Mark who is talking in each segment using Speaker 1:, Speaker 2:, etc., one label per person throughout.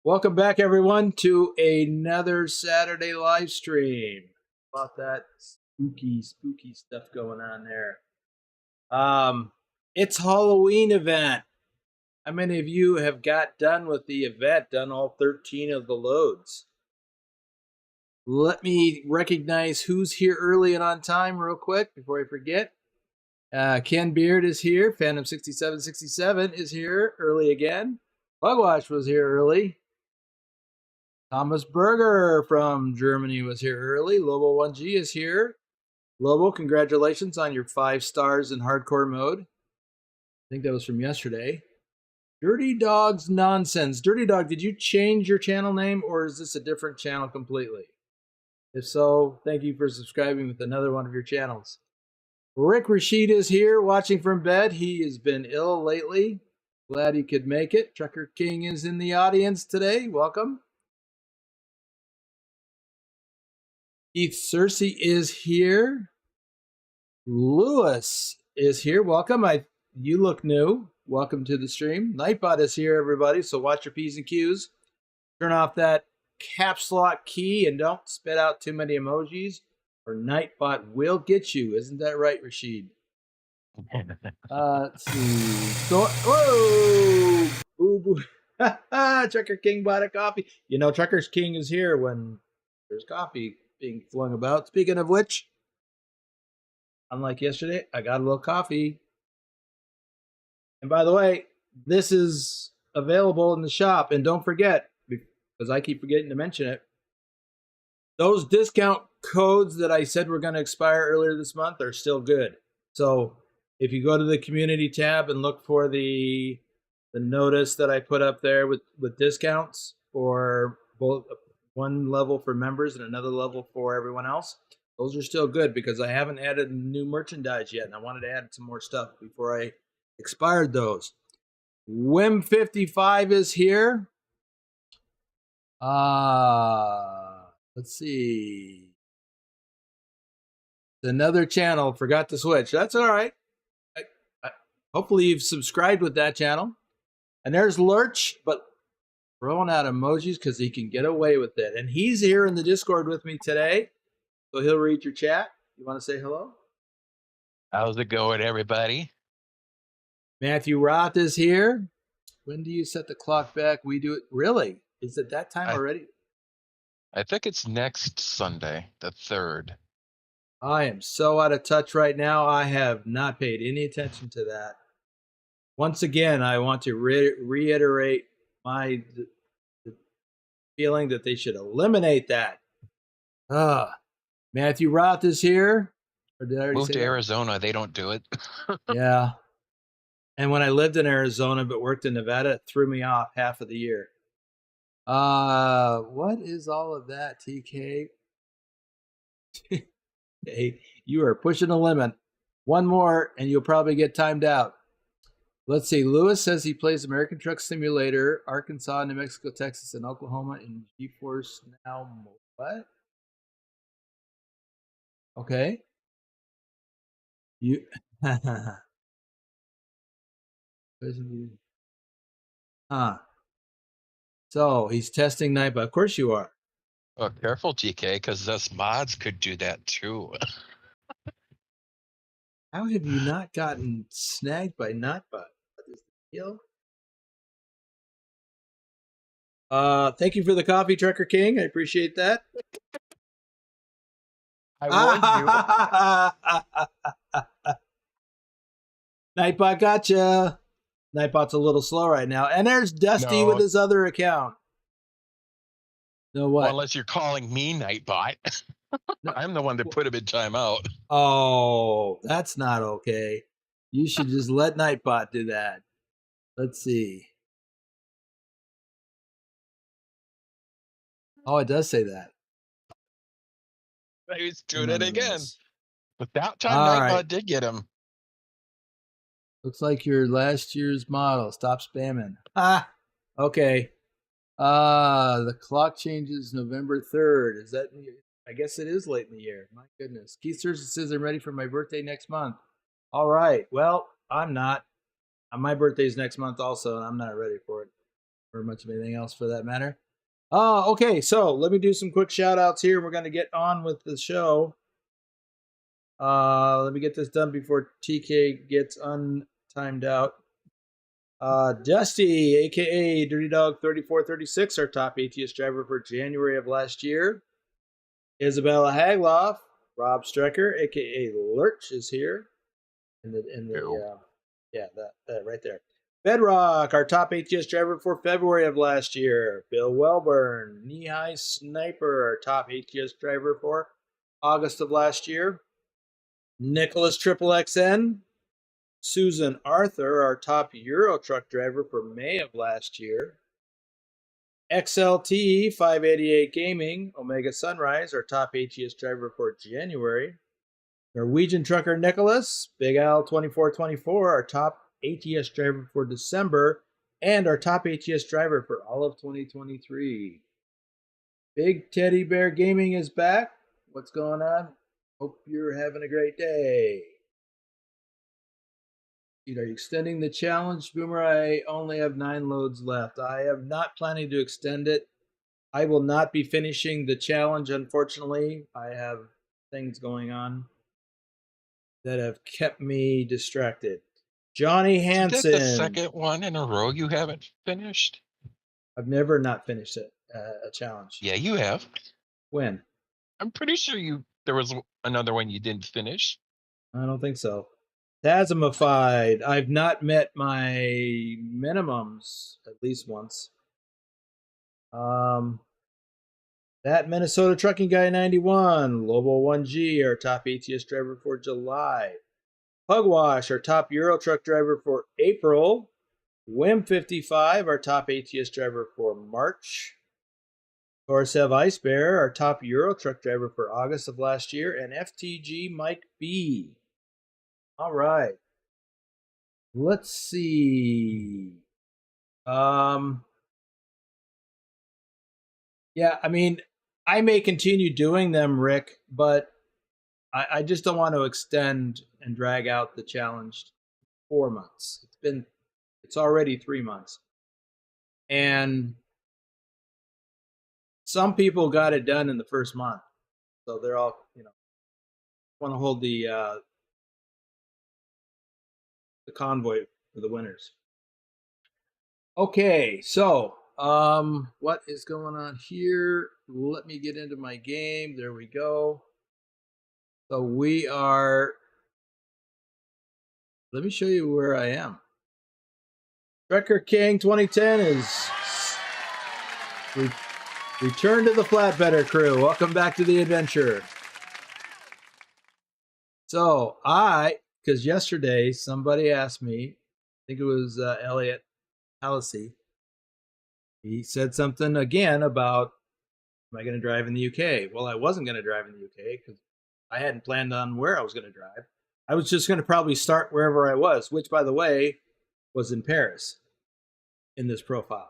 Speaker 1: Welcome back, everyone, to another Saturday live stream. About that spooky stuff going on there. It's Halloween event. How many of you have got done with the event, done all 13 of the loads? Let me recognize who's here early and on time real quick before I forget. Ken Beard is here. Phantom6767 is here early again. Bugwash was here early. Thomas Berger from Germany was here early. Lobo1G is here. Lobo, congratulations on your 5 stars in hardcore mode. I think that was from yesterday. Dirty Dog's Nonsense. Dirty Dog, did you change your channel name or is this a different channel completely? If so, thank you for subscribing with another one of your channels. Rick Rashid is here watching from bed. He has been ill lately. Glad he could make it. Trucker King is in the audience today. Welcome. Keith Cersei is here. Lewis is here. Welcome. You look new. Welcome to the stream. Nightbot is here, everybody, so watch your P's and Q's. Turn off that caps lock key and don't spit out too many emojis or Nightbot will get you. Isn't that right, Rashid? Let's see. Whoa! Boo boo. Trucker King bought a coffee. You know, Trucker King is here when there's coffee being flung about. Speaking of which, unlike yesterday, I got a little coffee. And by the way, this is available in the shop. And don't forget, because I keep forgetting to mention it, those discount codes that I said were going to expire earlier this month are still good. So if you go to the community tab and look for the notice that I put up there with discounts for both one level for members and another level for everyone else, those are still good because I haven't added new merchandise yet, and I wanted to add some more stuff before I expired those. Wim55 is here. Let's see. It's another channel. Forgot to switch. That's all right. Hopefully you've subscribed with that channel. And there's Lurch, but throwing out emojis because he can get away with it. And he's here in the Discord with me today, so he'll read your chat. You want to say hello?
Speaker 2: How's it going, everybody?
Speaker 1: Matthew Roth is here. When do you set the clock back? We do it. Really? Is it that time already?
Speaker 2: I think it's next Sunday, the 3rd.
Speaker 1: I am so out of touch right now. I have not paid any attention to that. Once again, I want to reiterate my feeling that they should eliminate that. Matthew Roth is here. Or did I already
Speaker 2: Move
Speaker 1: say
Speaker 2: to
Speaker 1: that?
Speaker 2: Arizona. They don't do it.
Speaker 1: Yeah. And when I lived in Arizona but worked in Nevada, it threw me off half of the year. What is all of that, TK? Hey, you are pushing a limit. One more, and you'll probably get timed out. Let's see. Lewis says he plays American Truck Simulator, Arkansas, New Mexico, Texas, and Oklahoma in GeForce Now. What? Okay. You. Huh. So he's testing Nightbot. Of course you are.
Speaker 2: Oh, careful, TK, because us mods could do that too.
Speaker 1: How have you not gotten snagged by Nightbot? What is the deal? Thank you for the coffee, Trucker King. I appreciate that.
Speaker 2: I warned you.
Speaker 1: Nightbot gotcha. Nightbot's a little slow right now. And there's Dusty with his other account. No what?
Speaker 2: Well, unless you're calling me Nightbot. No. I'm the one that put him in timeout.
Speaker 1: Oh, that's not okay. You should just let Nightbot do that. Let's see. Oh, it does say that.
Speaker 2: He's doing it again. But that time Nightbot did get him.
Speaker 1: Looks like your last year's model. Stop spamming. Okay. The clock changes November 3rd. Is that? I guess it is late in the year. My goodness. Keith Thurston says I'm ready for my birthday next month. All right. Well, I'm not. My birthday's next month also, and I'm not ready for it or much of anything else for that matter. Okay, so let me do some quick shout outs here. We're going to get on with the show. Let me get this done before TK gets untimed out. Dusty, aka Dirty Dog 3436, our top ATS driver for January of last year. Isabella Hagloff, Rob Strecker, aka Lurch, is here. That right there. Bedrock, our top ATS driver for February of last year. Bill Welburn, Knee High Sniper, our top ATS driver for August of last year. Nicholas Triple XN, Susan Arthur, our top Euro truck driver for May of last year. XLT 588 Gaming, Omega Sunrise, our top ATS driver for January. Norwegian trucker Nicholas, Big Al 2424, our top ATS driver for December, and our top ATS driver for all of 2023. Big Teddy Bear Gaming is back. What's going on? Hope you're having a great day. Are you extending the challenge, Boomer? I only have 9 loads left. I am not planning to extend it. I will not be finishing the challenge, unfortunately. I have things going on that have kept me distracted. Johnny Hansen.
Speaker 2: Is that the second one in a row you haven't finished?
Speaker 1: I've never not finished a challenge.
Speaker 2: Yeah, you have.
Speaker 1: When?
Speaker 2: I'm pretty sure there was another one you didn't finish.
Speaker 1: I don't think so. Tasmified. I've not met my minimums at least once. That Minnesota Trucking Guy 91, Lobo 1G, our top ATS driver for July. Pugwash, our top Euro truck driver for April. Wim 55, our top ATS driver for March. Torsev Ice Bear, our top Euro truck driver for August of last year. And FTG Mike B. All right. Let's see. Yeah, I mean, I may continue doing them, Rick, but I just don't want to extend and drag out the challenge 4 months. It's already 3 months. And some people got it done in the first month. So they're all, want to hold the convoy for the winners. Okay, so what is going on here? Let me get into my game. There we go. So we are, let me show you where I am. Trekker King 2010 is return to the Flatbedder crew. Welcome back to the adventure. So because yesterday somebody asked me, I think it was Elliot Hallisey, he said something again about, am I going to drive in the UK? Well, I wasn't going to drive in the UK because I hadn't planned on where I was going to drive. I was just going to probably start wherever I was, which, by the way, was in Paris in this profile.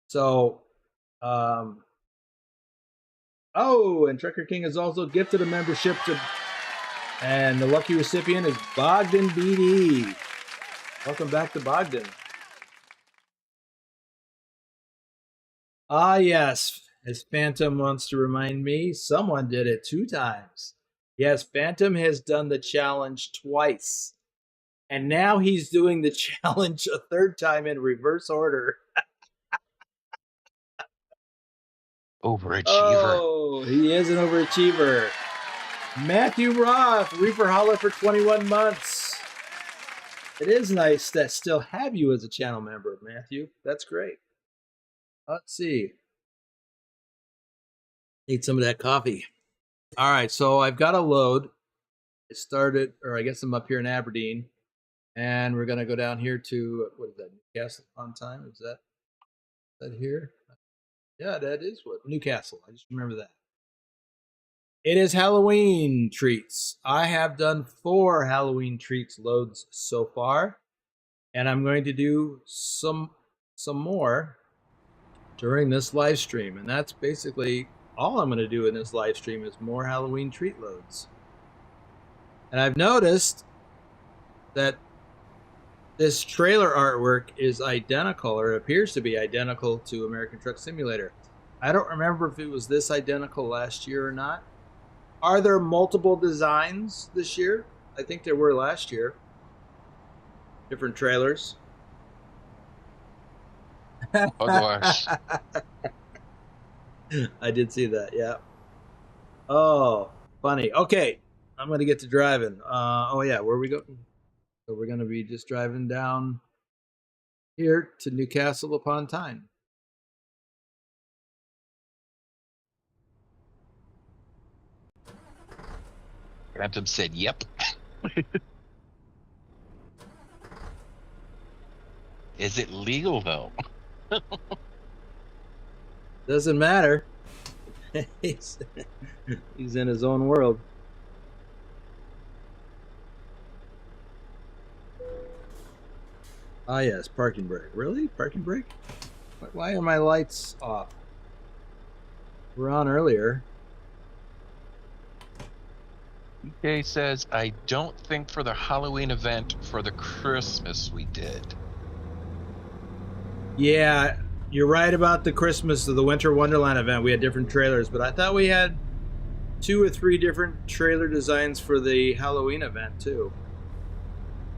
Speaker 1: So, and Trekker King has also gifted a membership to, and the lucky recipient is Bogdan BD. Welcome back to Bogdan. Yes, as Phantom wants to remind me, someone did it 2 times. Yes, Phantom has done the challenge twice. And now he's doing the challenge a 3rd time in reverse order.
Speaker 2: Overachiever.
Speaker 1: Oh, he is an overachiever. Matthew Roth, Reefer Hauler for 21 months. It is nice to still have you as a channel member, Matthew. That's great. Let's see. Need some of that coffee. All right, so I've got a load. It started, or I guess I'm up here in Aberdeen, and we're going to go down here to, what is that, Newcastle on time? Is that here? Yeah, that is what, Newcastle. I just remember that. It is Halloween treats. I have done 4 Halloween treats loads so far, and I'm going to do some more during this live stream, and that's basically all I'm going to do in this live stream is more Halloween treat loads. And I've noticed that this trailer artwork is identical, or appears to be identical, to American Truck Simulator. I don't remember if it was this identical last year or not. Are there multiple designs this year? I think there were last year. Different trailers.
Speaker 2: Oh gosh.
Speaker 1: I did see that, yeah. Oh, funny. Okay, I'm going to get to driving. Oh, yeah, where are we going? So we're going to be just driving down here to Newcastle upon Tyne.
Speaker 2: Phantom said, yep. Is it legal, though?
Speaker 1: Doesn't matter. he's in his own world. Ah, yes, parking brake. Really? Parking brake? Why are my lights off? We're on earlier.
Speaker 2: EK says, I don't think for the Halloween event, for the Christmas we did.
Speaker 1: Yeah, you're right about the Christmas or the Winter Wonderland event. We had different trailers, but I thought we had 2 or 3 different trailer designs for the Halloween event too.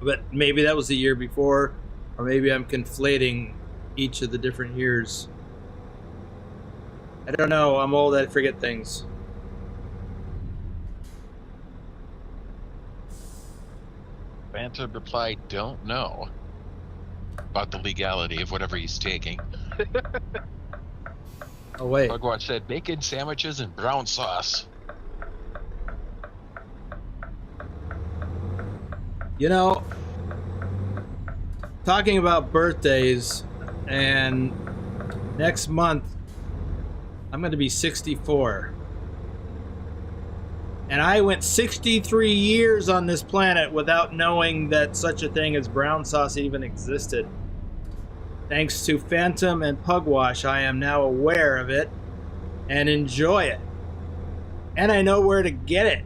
Speaker 1: But maybe that was the year before, or maybe I'm conflating each of the different years. I don't know. I'm old. I forget things.
Speaker 2: Banter replied, don't know about the legality of whatever he's taking.
Speaker 1: Oh, wait.
Speaker 2: Bugwatch said, bacon sandwiches and brown sauce.
Speaker 1: You know, talking about birthdays, and next month, I'm going to be 64. And I went 63 years on this planet without knowing that such a thing as brown sauce even existed. Thanks to Phantom and Pugwash, I am now aware of it and enjoy it. And I know where to get it.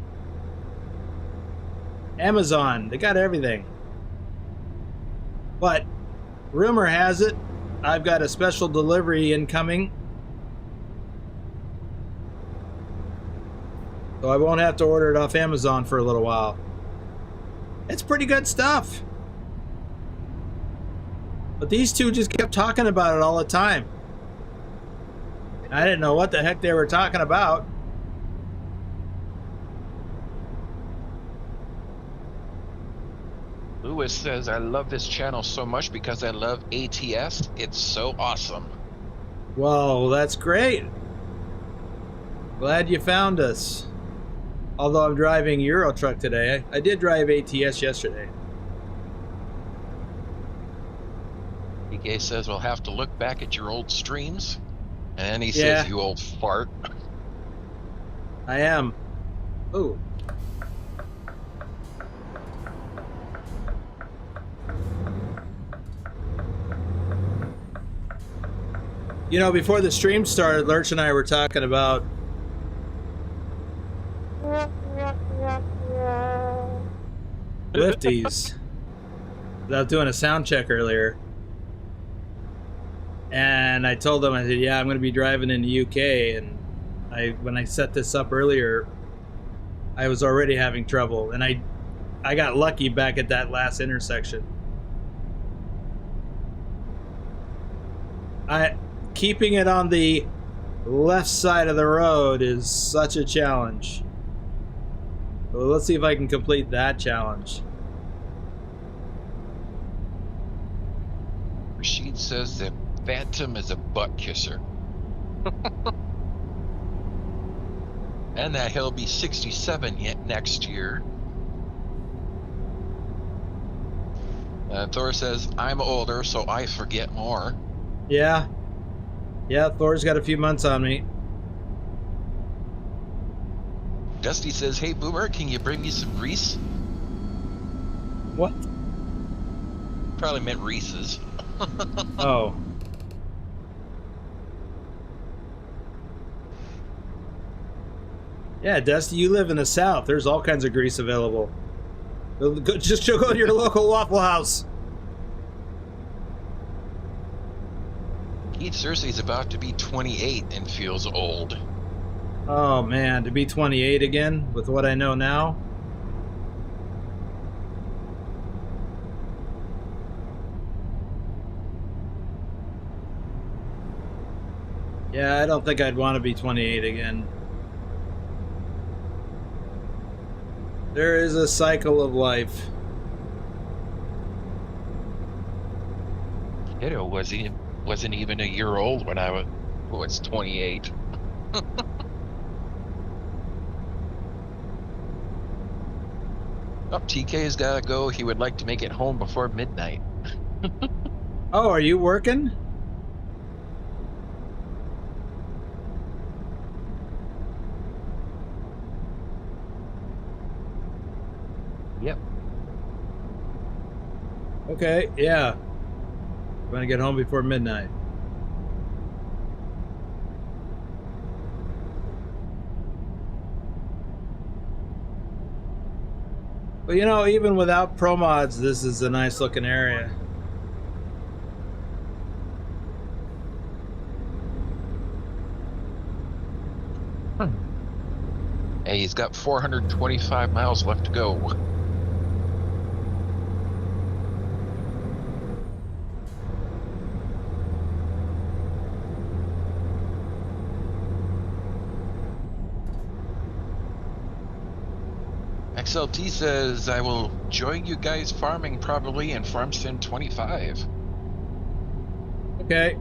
Speaker 1: Amazon, they got everything. But rumor has it, I've got a special delivery incoming. So I won't have to order it off Amazon for a little while. It's pretty good stuff. But these two just kept talking about it all the time. I didn't know what the heck they were talking about.
Speaker 2: Lewis says, I love this channel so much because I love ATS. It's so awesome.
Speaker 1: Whoa, that's great. Glad you found us. Although I'm driving Euro Truck today. I did drive ATS yesterday.
Speaker 2: EK says, we'll have to look back at your old streams. And then he says, you old fart.
Speaker 1: I am. Ooh. You know, before the stream started, Lurch and I were talking about lifties. I was doing a sound check earlier. And I told them, I said, yeah, I'm going to be driving in the UK. And when I set this up earlier, I was already having trouble. And I got lucky back at that last intersection. Keeping it on the left side of the road is such a challenge. Well, let's see if I can complete that challenge.
Speaker 2: Rashid says that Phantom is a butt kisser. And that he'll be 67 yet next year. Thor says, I'm older, so I forget more.
Speaker 1: Yeah. Yeah, Thor's got a few months on me.
Speaker 2: Dusty says, hey, Boomer, can you bring me some grease?
Speaker 1: What?
Speaker 2: Probably meant Reese's.
Speaker 1: Oh. Yeah, Dusty, you live in the South. There's all kinds of grease available. Just go to your local Waffle House.
Speaker 2: Pete Cersei's about to be 28 and feels old.
Speaker 1: Oh man, to be 28 again with what I know now. Yeah, I don't think I'd want to be 28 again. There is a cycle of life.
Speaker 2: Kiddo wasn't even a year old when I was 28. Oh, TK's gotta go. He would like to make it home before midnight.
Speaker 1: Oh, are you working?
Speaker 2: Yep.
Speaker 1: Okay, yeah. Want to get home before midnight. But you know, even without ProMods, this is a nice looking area.
Speaker 2: Hey, he's got 425 miles left to go. XLT says, I will join you guys farming probably in Farmstead 25.
Speaker 1: Okay.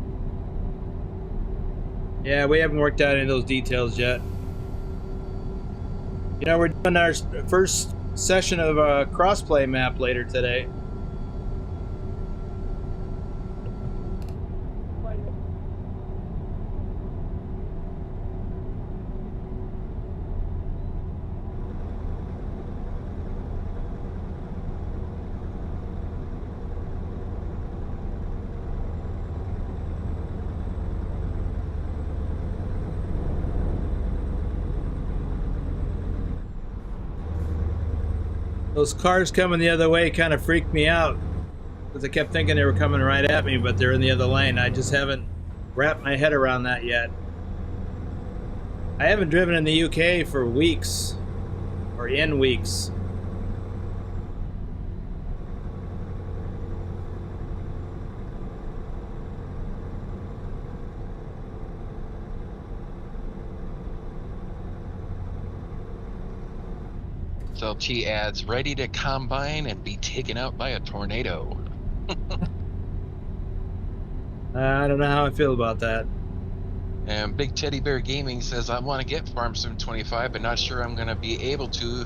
Speaker 1: Yeah, we haven't worked out any of those details yet. You know, we're doing our first session of a crossplay map later today. Those cars coming the other way kind of freaked me out because I kept thinking they were coming right at me, but they're in the other lane. I just haven't wrapped my head around that yet. I haven't driven in the UK for weeks, or in weeks.
Speaker 2: XLT adds, ready to combine and be taken out by a tornado.
Speaker 1: I don't know how I feel about that.
Speaker 2: And Big Teddy Bear Gaming says, I want to get Farm Sim 25, but not sure I'm going to be able to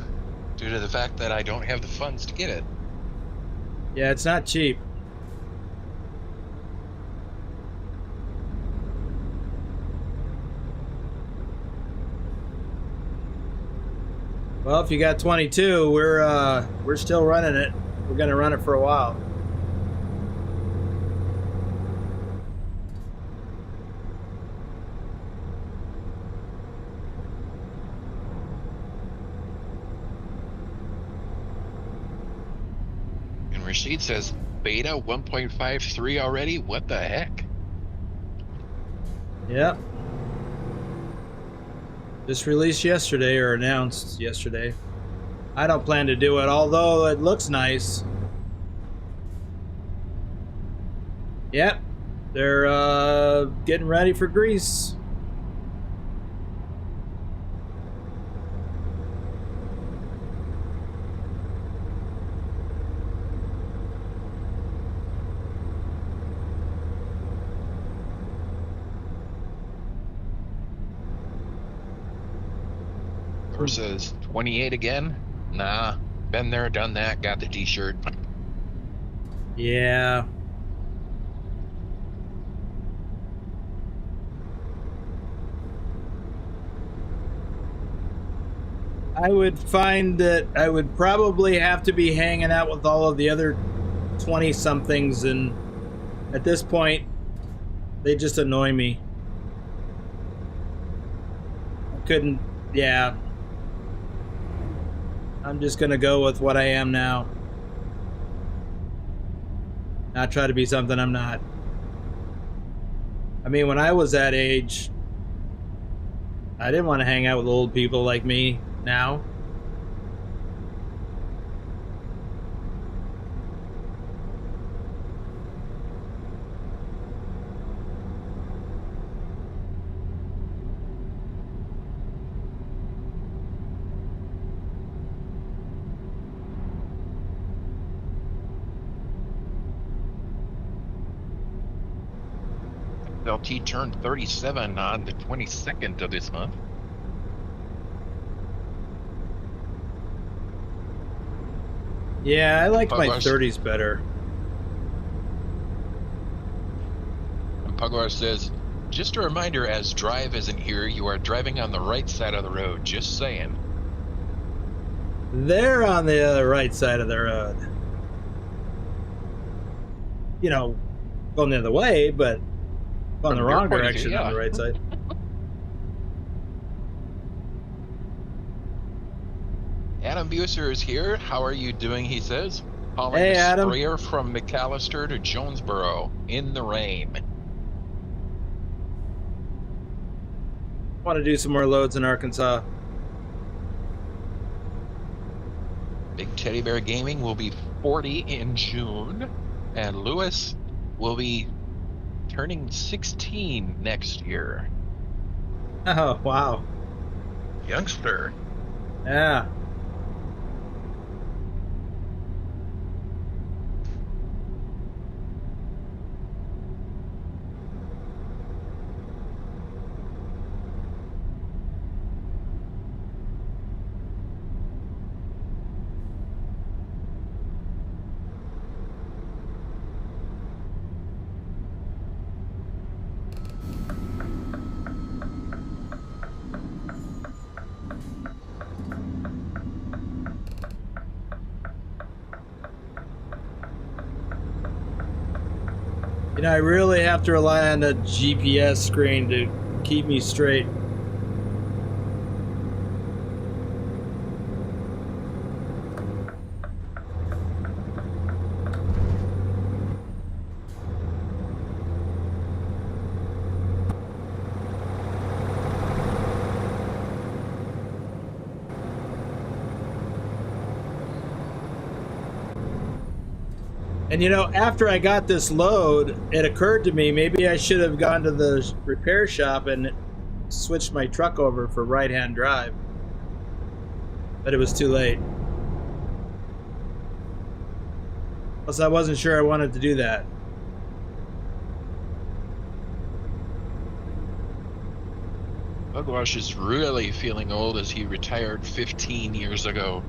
Speaker 2: due to the fact that I don't have the funds to get it.
Speaker 1: Yeah, it's not cheap. Well, if you got 22, we're still running it. We're gonna run it for a while.
Speaker 2: And Rashid says, beta 1.53 already? What the heck?
Speaker 1: Yep. Just released yesterday, or announced yesterday. I don't plan to do it, although it looks nice. Yep. They're getting ready for Greece.
Speaker 2: Says 28 again? Nah, been there, done that, got the t-shirt.
Speaker 1: Yeah. I would find that I would probably have to be hanging out with all of the other 20-somethings, and at this point, they just annoy me. I couldn't, yeah. I'm just gonna go with what I am now. Not try to be something I'm not. I mean, when I was that age, I didn't want to hang out with old people like me now.
Speaker 2: LT turned 37 on the 22nd of this month.
Speaker 1: Yeah, I liked my 30s better.
Speaker 2: And Pugwash says, just a reminder, as Drive isn't here, you are driving on the right side of the road. Just saying.
Speaker 1: They're on the right side of the road. You know, going the other way, but on the wrong direction on the right side.
Speaker 2: Adam Buser is here. How are you doing? He says. Hauling
Speaker 1: Hey,
Speaker 2: a
Speaker 1: Adam.
Speaker 2: sprayer from McAllister to Jonesboro in the rain.
Speaker 1: Want to do some more loads in Arkansas.
Speaker 2: Big Teddy Bear Gaming will be 40 in June, and Lewis will be turning 16 next year.
Speaker 1: Oh, wow.
Speaker 2: Youngster.
Speaker 1: Yeah. You know, I really have to rely on the GPS screen to keep me straight. And you know, after I got this load, it occurred to me maybe I should have gone to the repair shop and switched my truck over for right-hand drive. But it was too late. Plus, I wasn't sure I wanted to do that.
Speaker 2: Pugwash is really feeling old as he retired 15 years ago.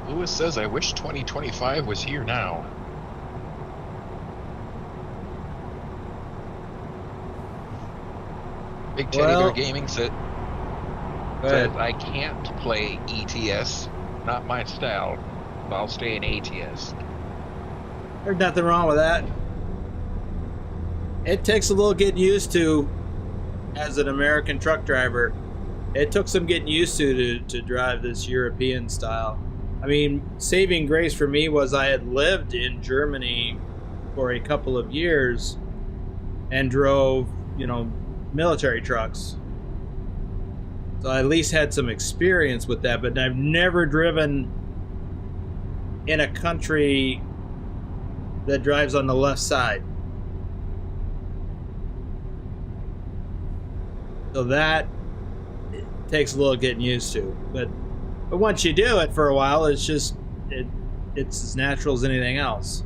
Speaker 2: Lewis says, I wish 2025 was here now. Big Teddy Bear Gaming says, I can't play ETS, not my style. I'll stay in ATS.
Speaker 1: There's nothing wrong with that. It takes a little getting used to as an American truck driver. It took some getting used to drive this European style. I mean, saving grace for me was I had lived in Germany for a couple of years and drove, you know, military trucks. So I at least had some experience with that, but I've never driven in a country that drives on the left side. So that takes a little getting used to. But once you do it for a while, it's just, it's as natural as anything else.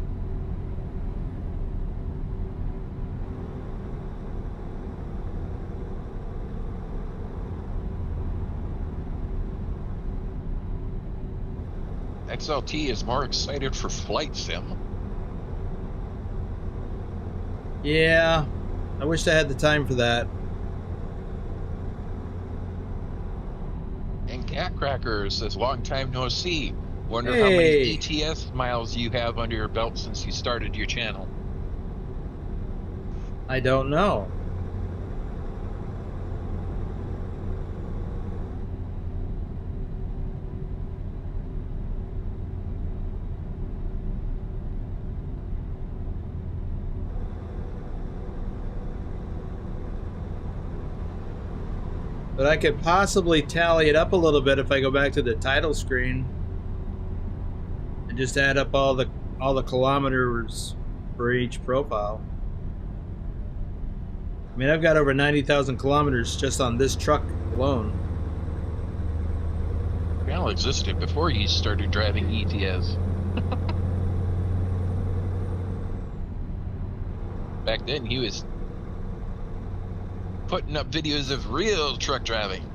Speaker 2: XLT is more excited for Flight Sim.
Speaker 1: Yeah, I wish I had the time for that.
Speaker 2: And Cat Cracker says, long time no see. Wonder how many
Speaker 1: Hey,
Speaker 2: ETS miles you have under your belt since you started your channel.
Speaker 1: I don't know. But I could possibly tally it up a little bit if I go back to the title screen and just add up all the kilometers for each profile. I mean, I've got over 90,000 kilometers just on this truck alone.
Speaker 2: Channel existed before he started driving ETS. Back then, he was putting up videos of real truck driving.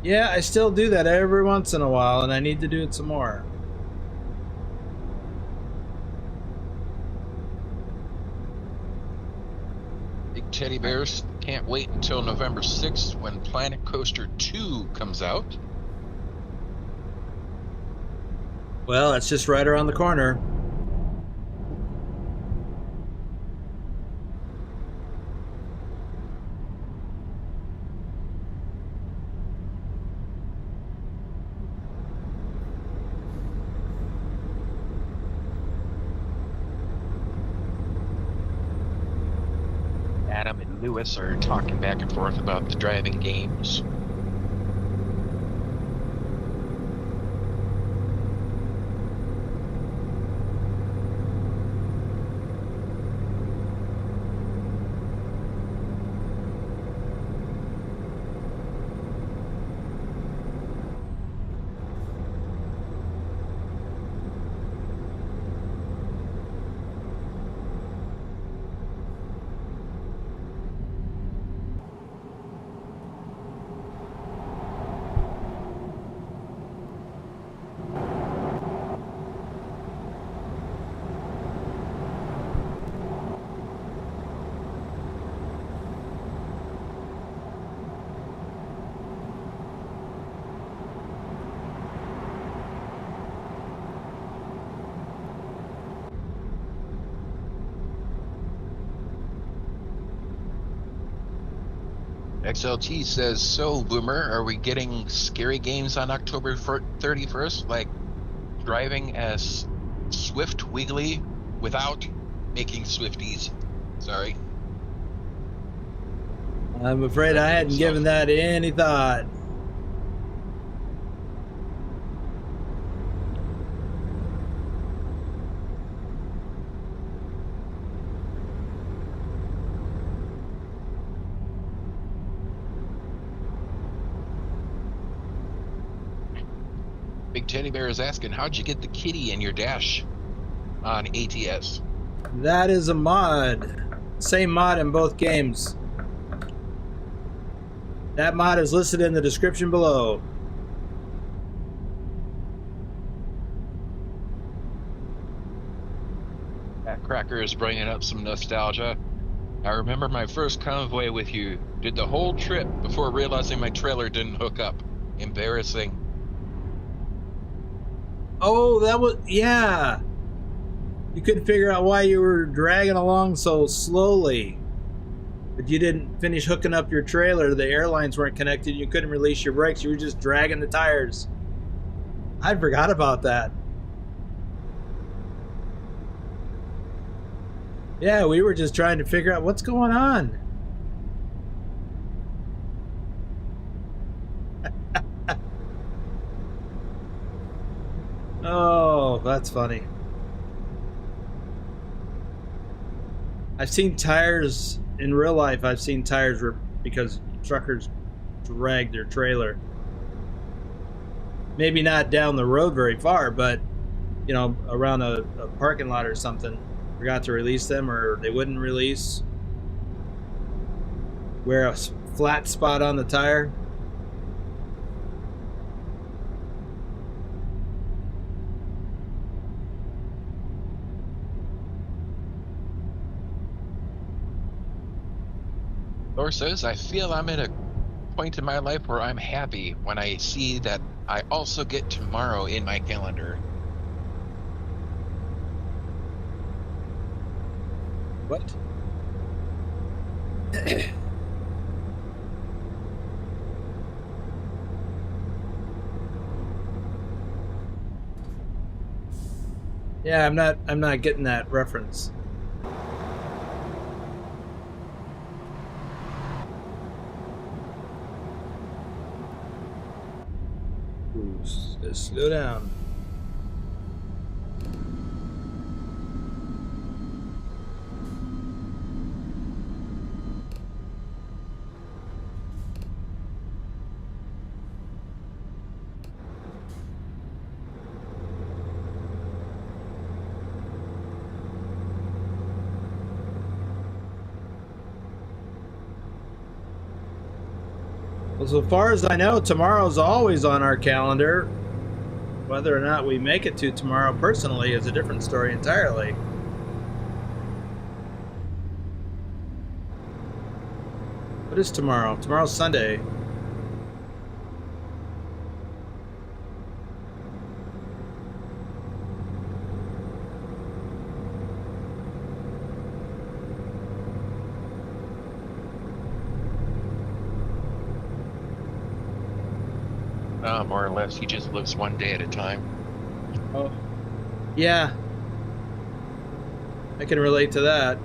Speaker 1: Yeah, I still do that every once in a while, and I need to do it some more.
Speaker 2: Big Teddy Bears can't wait until November 6th when Planet Coaster 2 comes out.
Speaker 1: Well, that's just right around the corner.
Speaker 2: Adam and Lewis are talking back and forth about the driving games. XLT says, so Boomer, are we getting scary games on October 31st, like driving as Swift Wiggly without making Swifties? Sorry.
Speaker 1: I'm afraid I hadn't given that any thought.
Speaker 2: Big Teddy Bear is asking, how'd you get the kitty in your dash on ATS?
Speaker 1: That is a mod. Same mod in both games. That mod is listed in the description below.
Speaker 2: That Cracker is bringing up some nostalgia. I remember my first convoy with you. Did the whole trip before realizing my trailer didn't hook up. Embarrassing.
Speaker 1: Oh, that was, yeah. You couldn't figure out why you were dragging along so slowly. But you didn't finish hooking up your trailer. The airlines weren't connected. You couldn't release your brakes. You were just dragging the tires. I forgot about that. Yeah, we were just trying to figure out what's going on. Oh, that's funny. I've seen tires in real life. I've seen tires because truckers drag their trailer. Maybe not down the road very far, but you know, around a parking lot or something. Forgot to release them, or they wouldn't release. Wear a flat spot on the tire.
Speaker 2: Laura says, I feel I'm at a point in my life where I'm happy when I see that I also get tomorrow in my calendar.
Speaker 1: What? Yeah, I'm not getting that reference. Ooh, slow down. Well, so far as I know, tomorrow's always on our calendar. Whether or not we make it to tomorrow personally is a different story entirely. What is tomorrow? Tomorrow's Sunday.
Speaker 2: More or less, he just lives one day at a time.
Speaker 1: Oh, yeah. I can relate to that.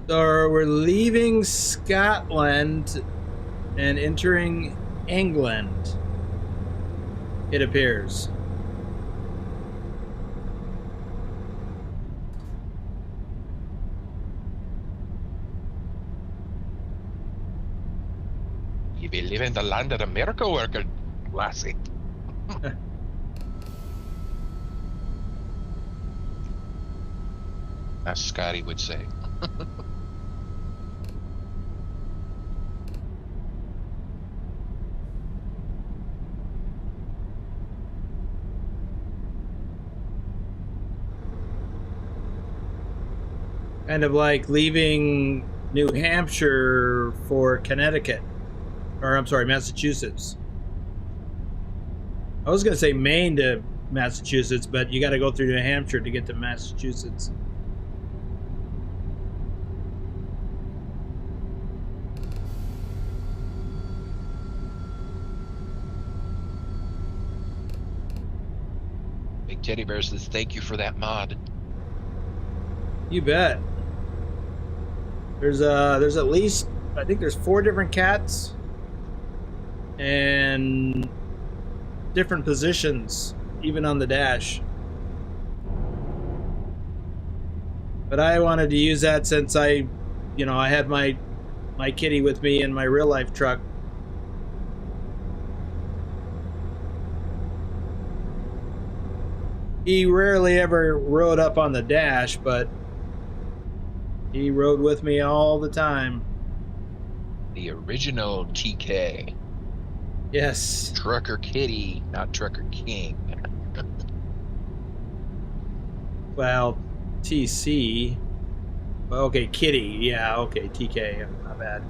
Speaker 1: So we're leaving Scotland and entering England, it appears.
Speaker 2: You be living the land of America, worker, lassie. As Scotty would say.
Speaker 1: Kind of like leaving New Hampshire for Connecticut. Or, I'm sorry, Massachusetts. I was going to say Maine to Massachusetts, but you got to go through New Hampshire to get to Massachusetts.
Speaker 2: Big Teddy Bear says, thank you for that mod.
Speaker 1: You bet. There's at least, I think there's 4 different cats and different positions even on the dash. But I wanted to use that since I had my kitty with me in my real life truck. He rarely ever rode up on the dash, but he rode with me all the time.
Speaker 2: The original TK.
Speaker 1: Yes.
Speaker 2: Trucker Kitty, not Trucker King.
Speaker 1: Well, TC. Okay, Kitty. Yeah, okay, TK. Not bad.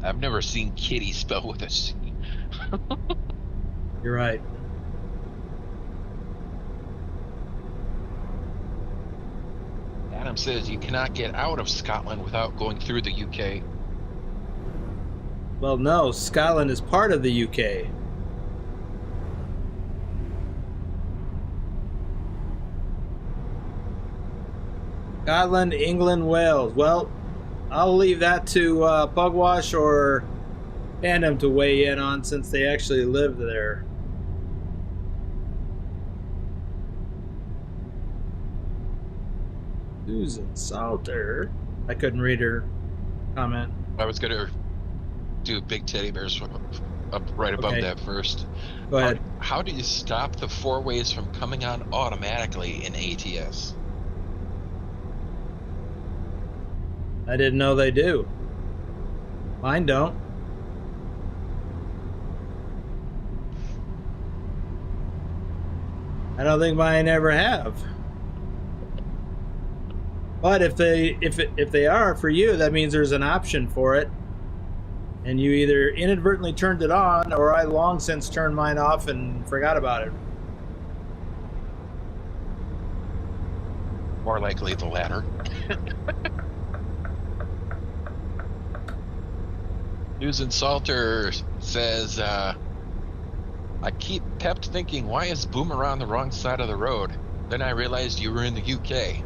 Speaker 2: I've never seen Kitty spelled with a C.
Speaker 1: You're right.
Speaker 2: Adam says you cannot get out of Scotland without going through the UK.
Speaker 1: Well, no, Scotland is part of the UK. Scotland, England, Wales. Well, I'll leave that to Pugwash or Tandem to weigh in on, since they actually live there. Susan Salter. I couldn't read her comment.
Speaker 2: I was gonna do big teddy bears up right above that first.
Speaker 1: Go ahead.
Speaker 2: How do you stop the four ways from coming on automatically in ATS?
Speaker 1: I didn't know they do. Mine don't. I don't think mine ever have. But if they are for you, that means there's an option for it, and you either inadvertently turned it on, or I long since turned mine off and forgot about it.
Speaker 2: More likely the latter. Susan Salter says, I kept thinking, why is Boomer on the wrong side of the road? Then I realized you were in the UK.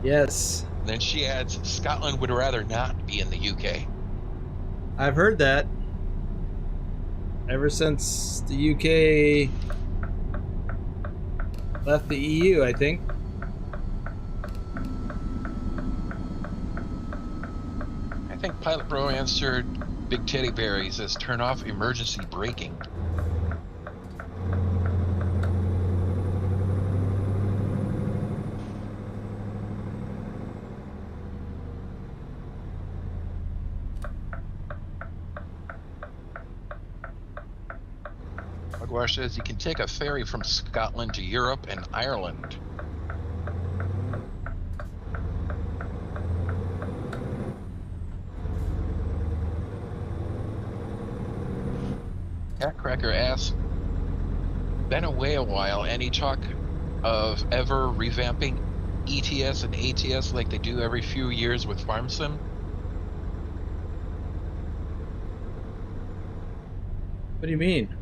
Speaker 1: Yes.
Speaker 2: And then she adds, Scotland would rather not be in the UK.
Speaker 1: I've heard that. Ever since the UK left the EU, I think.
Speaker 2: I think Pilot Bro answered Big Teddy Bear. He says, turn off emergency braking. Mugwash says you can take a ferry from Scotland to Europe and Ireland. Catcracker asks, been away a while. Any talk of ever revamping ETS and ATS like they do every few years with Farm Sim?
Speaker 1: What do you mean?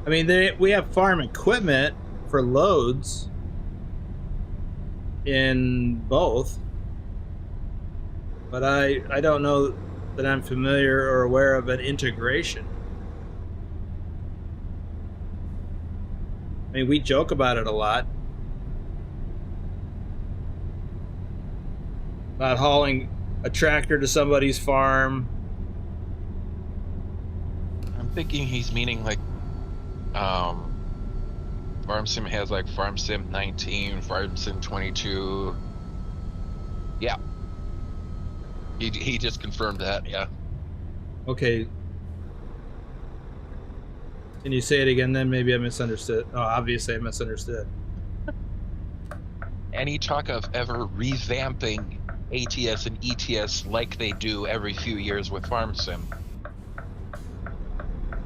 Speaker 1: I mean, we have farm equipment for loads in both, but I don't know that I'm familiar or aware of an integration. I mean, we joke about it a lot, about hauling a tractor to somebody's farm.
Speaker 2: I'm thinking he's meaning like Farm Sim has like Farm Sim 19, Farm Sim 22. Yeah. He just confirmed that, yeah.
Speaker 1: Okay. Can you say it again then? Maybe I misunderstood. Oh, obviously I misunderstood.
Speaker 2: Any talk of ever revamping ATS and ETS like they do every few years with Farm Sim?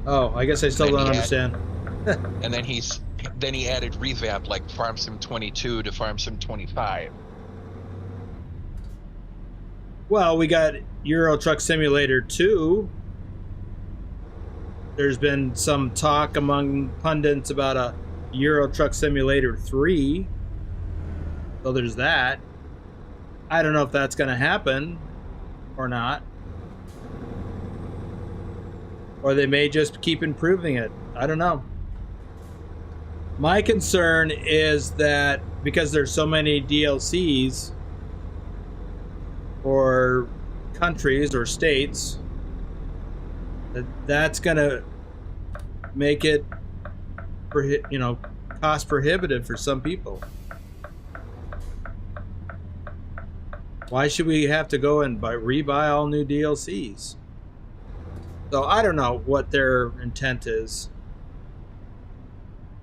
Speaker 1: Oh, I guess I still don't understand.
Speaker 2: And then he added revamp like Farm Sim 22 to Farm Sim 25.
Speaker 1: Well, we got Euro Truck Simulator 2. There's been some talk among pundits about a Euro Truck Simulator 3. So there's that. I don't know if that's going to happen or not. Or they may just keep improving it. I don't know. My concern is that because there's so many DLCs or countries or states, that's gonna make it, cost prohibitive for some people. Why should we have to go and rebuy all new DLCs? So I don't know what their intent is.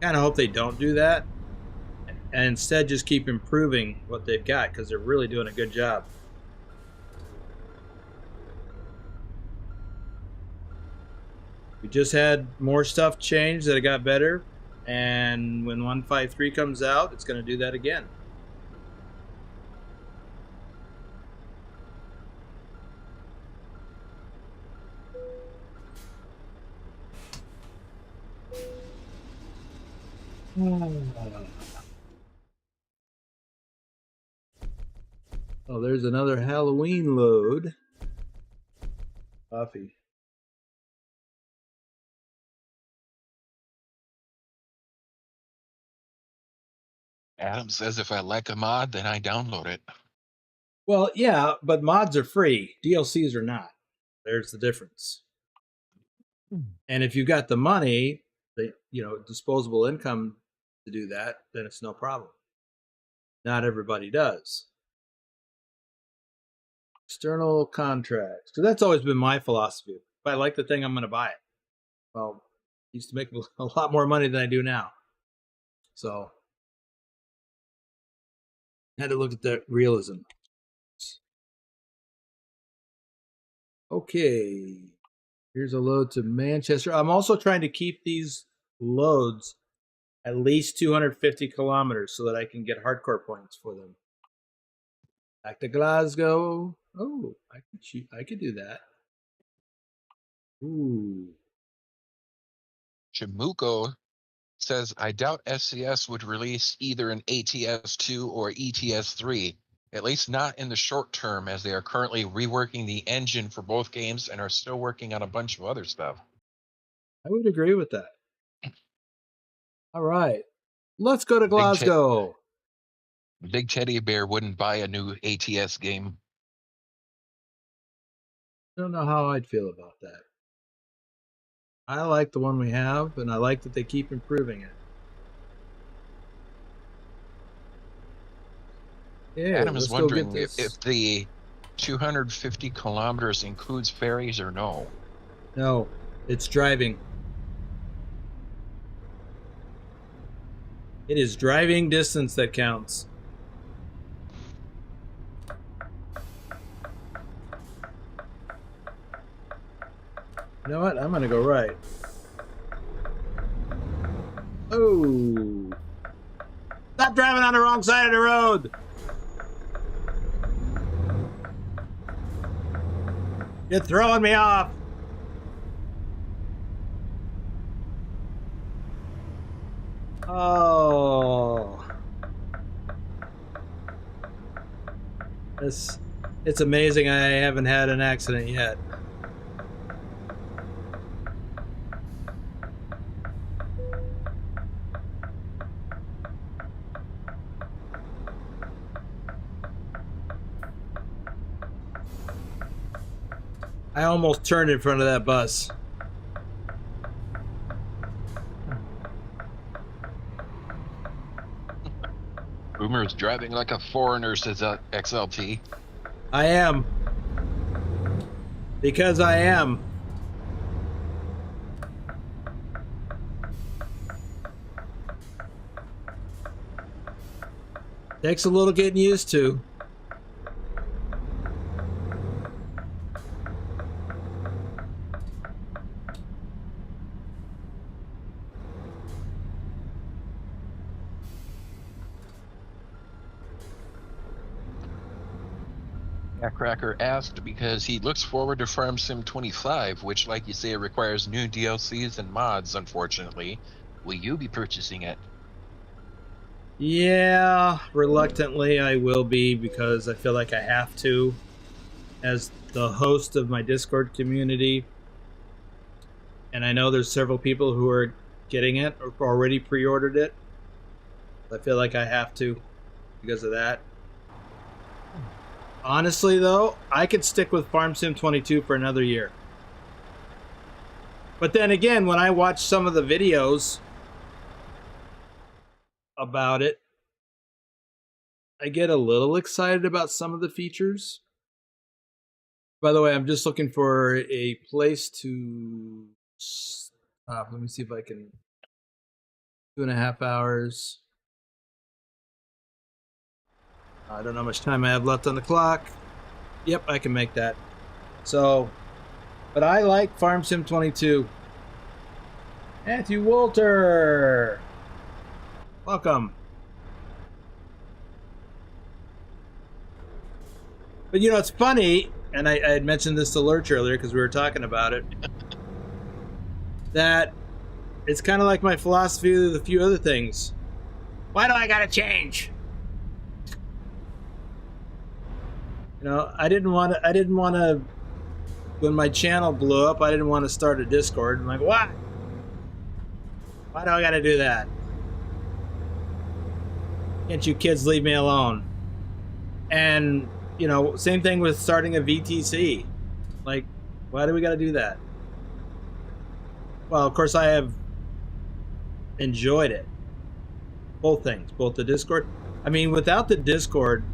Speaker 1: Kind of hope they don't do that, and instead just keep improving what they've got, because they're really doing a good job. We just had more stuff change that it got better, and when 153 comes out, it's going to do that again. Oh, there's there's another Halloween load. Coffee.
Speaker 2: Adam says if I like a mod, then I download it.
Speaker 1: Well, yeah, but mods are free. DLCs are not. There's the difference. And if you've got the money, the disposable income to do that, then it's no problem. Not everybody does. External contracts, because that's always been my philosophy. If I like the thing, I'm going to buy it. Well, I used to make a lot more money than I do now, so I had to look at that realism. Okay, here's a load to Manchester. I'm also trying to keep these loads at least 250 kilometers so that I can get hardcore points for them. Back to Glasgow. Oh, I could do that. Ooh.
Speaker 2: Chimuko says, I doubt SCS would release either an ATS2 or ETS3, at least not in the short term, as they are currently reworking the engine for both games and are still working on a bunch of other stuff.
Speaker 1: I would agree with that. All right, let's go to Glasgow.
Speaker 2: Big Teddy Bear wouldn't buy a new ATS game.
Speaker 1: I don't know how I'd feel about that. I like the one we have, and I like that they keep improving it. Yeah,
Speaker 2: Adam is wondering if the 250 kilometers includes ferries or no.
Speaker 1: No, it's driving. It is driving distance that counts. You know what? I'm going to go right. Oh. Stop driving on the wrong side of the road. You're throwing me off. Oh. It's amazing I haven't had an accident yet. I almost turned in front of that bus.
Speaker 2: Boomer's driving like a foreigner, says XLT.
Speaker 1: I am. Because I am. Takes a little getting used to.
Speaker 2: Cracker asked because he looks forward to Farm Sim 25, which, like you say, requires new DLCs and mods, unfortunately. Will you be purchasing it?
Speaker 1: Yeah, reluctantly I will be, because I feel like I have to, as the host of my Discord community. And I know there's several people who are getting it or already pre-ordered it. I feel like I have to because of that. Honestly, though, I could stick with Farm Sim 22 for another year. But then again, when I watch some of the videos about it, I get a little excited about some of the features. By the way, I'm just looking for a place to stop. Let me see if I can. 2.5 hours. I don't know how much time I have left on the clock. Yep, I can make that. So, but I like Farm Sim 22. Matthew Walter. Welcome. But you know, it's funny, and I had mentioned this to Lurch earlier because we were talking about it, that it's kind of like my philosophy with a few other things. Why do I gotta change? You know, I didn't want to, when my channel blew up, I didn't want to start a Discord. I'm like, why? Why do I got to do that? Can't you kids leave me alone? And, you know, same thing with starting a VTC. Like, why do we got to do that? Well, of course, I have enjoyed it. Both things, both the Discord. I mean, without the Discord,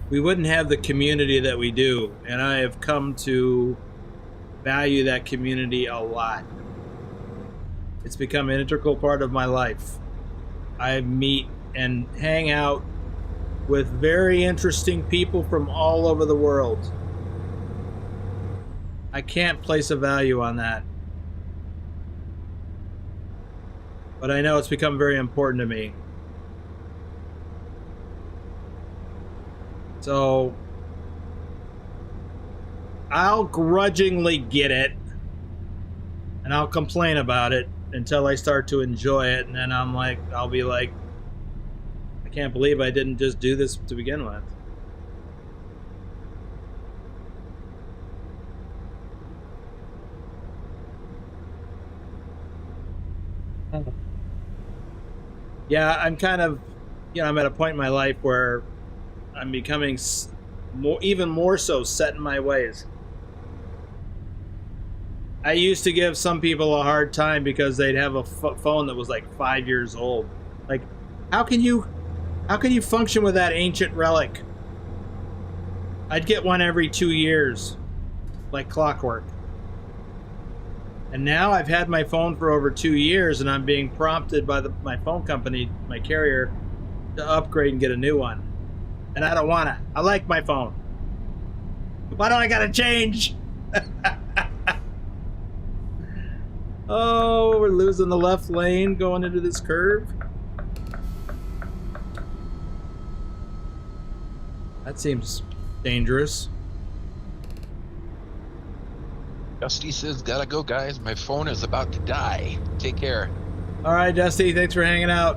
Speaker 1: we wouldn't have the community that we do. And I have come to value that community a lot. It's become an integral part of my life. I meet and hang out with very interesting people from all over the world. I can't place a value on that. But I know it's become very important to me. So I'll grudgingly get it, and I'll complain about it until I start to enjoy it, and then I'll be like, I can't believe I didn't just do this to begin with. Yeah, I'm kind of, you know, I'm at a point in my life where I'm becoming even more so set in my ways. I used to give some people a hard time because they'd have a phone that was like 5 years old. Like, how can you function with that ancient relic? I'd get one every 2 years, like clockwork. And now I've had my phone for over 2 years, and I'm being prompted by my phone company, my carrier, to upgrade and get a new one. And I don't want to. I like my phone. Why do I gotta change? Oh, we're losing the left lane going into this curve. That seems dangerous.
Speaker 2: Dusty says, gotta go, guys. My phone is about to die. Take care.
Speaker 1: All right, Dusty, thanks for hanging out.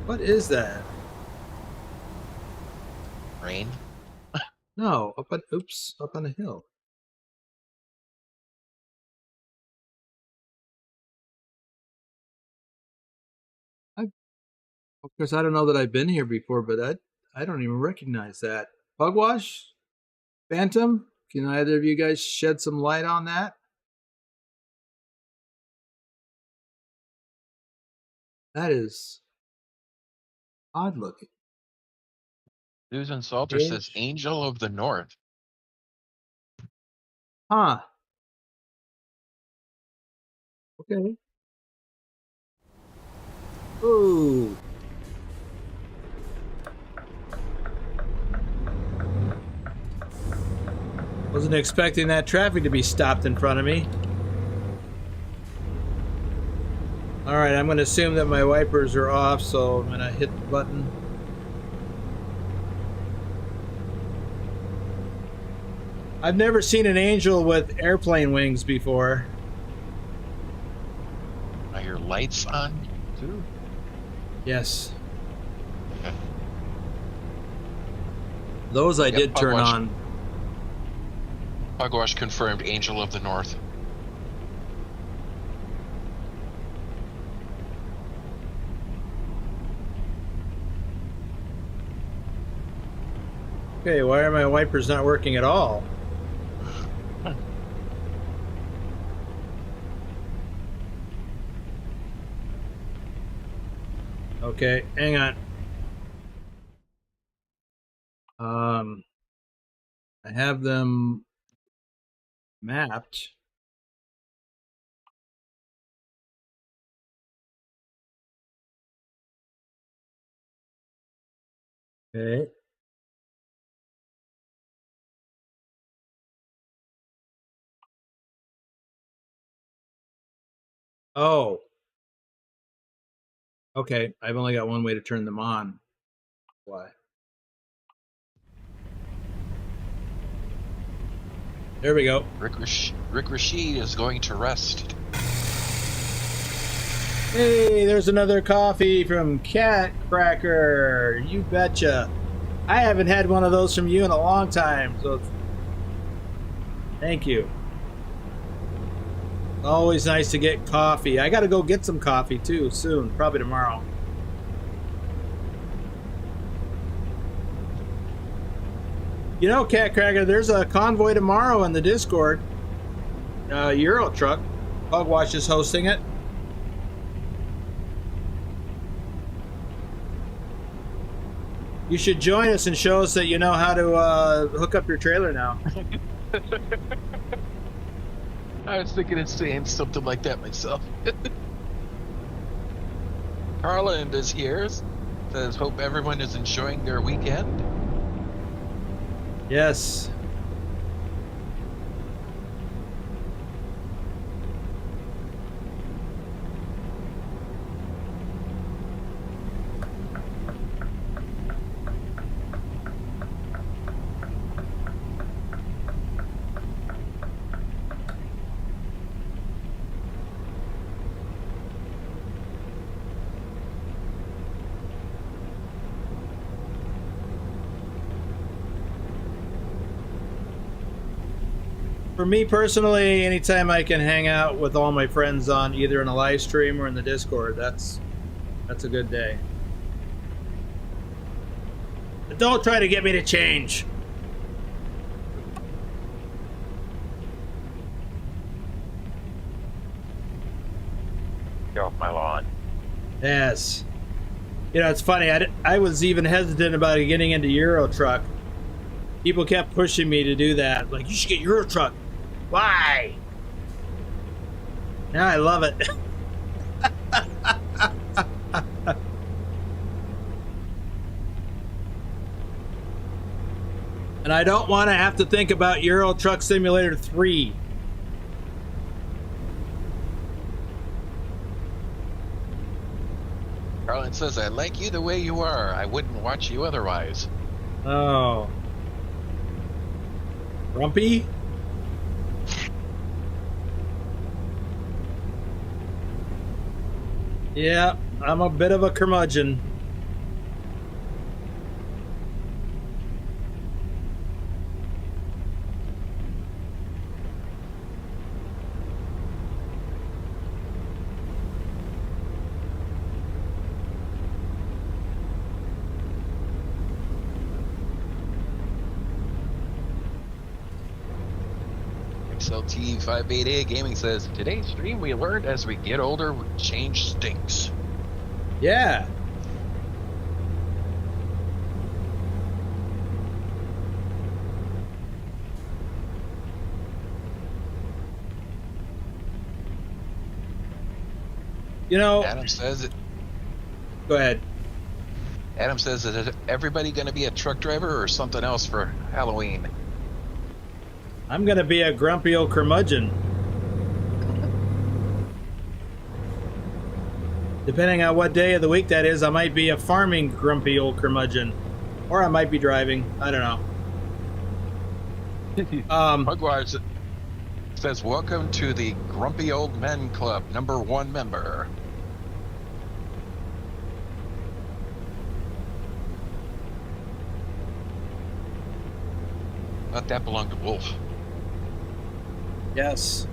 Speaker 1: What is that?
Speaker 2: Rain?
Speaker 1: No, up on a hill. Of course, I don't know that I've been here before, but I don't even recognize that. Pugwash? Phantom? Can either of you guys shed some light on that? That is odd looking.
Speaker 2: Susan Salter says, Angel of the North.
Speaker 1: Huh. Okay. Ooh. Wasn't expecting that traffic to be stopped in front of me. Alright, I'm going to assume that my wipers are off, so I'm going to hit the button. I've never seen an angel with airplane wings before.
Speaker 2: Are your lights on too?
Speaker 1: Yes.
Speaker 2: Okay.
Speaker 1: Those I did turn on.
Speaker 2: Pugwash confirmed Angel of the North.
Speaker 1: Okay, why are my wipers not working at all? Okay, hang on. I have them mapped. Okay. Oh. Okay, I've only got one way to turn them on. Why? There we go.
Speaker 2: Rick Rashid is going to rest.
Speaker 1: Hey, there's another coffee from Cat Cracker. You betcha. I haven't had one of those from you in a long time, so thank you. Always nice to get coffee. I gotta go get some coffee too soon, probably tomorrow. You know, Cat Cracker, there's a convoy tomorrow in the Discord. Euro Truck. Hogwash is hosting it. You should join us and show us that you know how to hook up your trailer now.
Speaker 2: I was thinking of saying something like that myself. Carland is here. Says, hope everyone is enjoying their weekend.
Speaker 1: Yes. For me personally, anytime I can hang out with all my friends on either in a live stream or in the Discord, that's a good day. But don't try to get me to change.
Speaker 2: Get off my lawn.
Speaker 1: Yes. You know, it's funny. I was even hesitant about getting into Euro Truck. People kept pushing me to do that. Like, you should get Euro Truck. Why? Now I love it. And I don't want to have to think about Euro Truck Simulator 3.
Speaker 2: Carlin says, I like you the way you are. I wouldn't watch you otherwise.
Speaker 1: Oh. Grumpy? Yeah, I'm a bit of a curmudgeon.
Speaker 2: XLT588 Gaming says, today's stream we learned as we get older, change stinks.
Speaker 1: Yeah. You know,
Speaker 2: Adam says it.
Speaker 1: Go ahead.
Speaker 2: Adam says, is everybody going to be a truck driver or something else for Halloween?
Speaker 1: I'm gonna be a grumpy old curmudgeon. Depending on what day of the week that is, I might be a farming grumpy old curmudgeon. Or I might be driving. I don't know.
Speaker 2: Hugwise says, welcome to the Grumpy Old Men Club, #1 member. Thought that belonged to Wolf.
Speaker 1: Yes.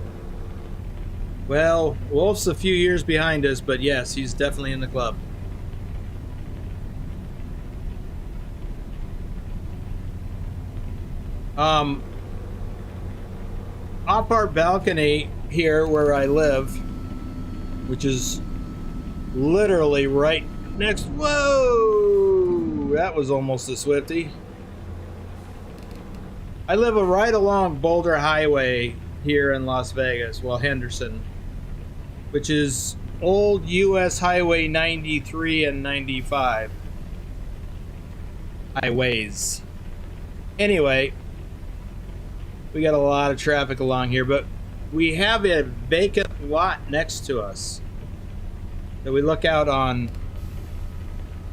Speaker 1: Well, Wolf's a few years behind us, but yes, he's definitely in the club. Off our balcony here where I live, which is literally right next... Whoa! That was almost a Swifty. I live right along Boulder Highway here in Las Vegas, well, Henderson, which is old US Highway 93 and 95 highways. Anyway, we got a lot of traffic along here, but we have a vacant lot next to us that we look out on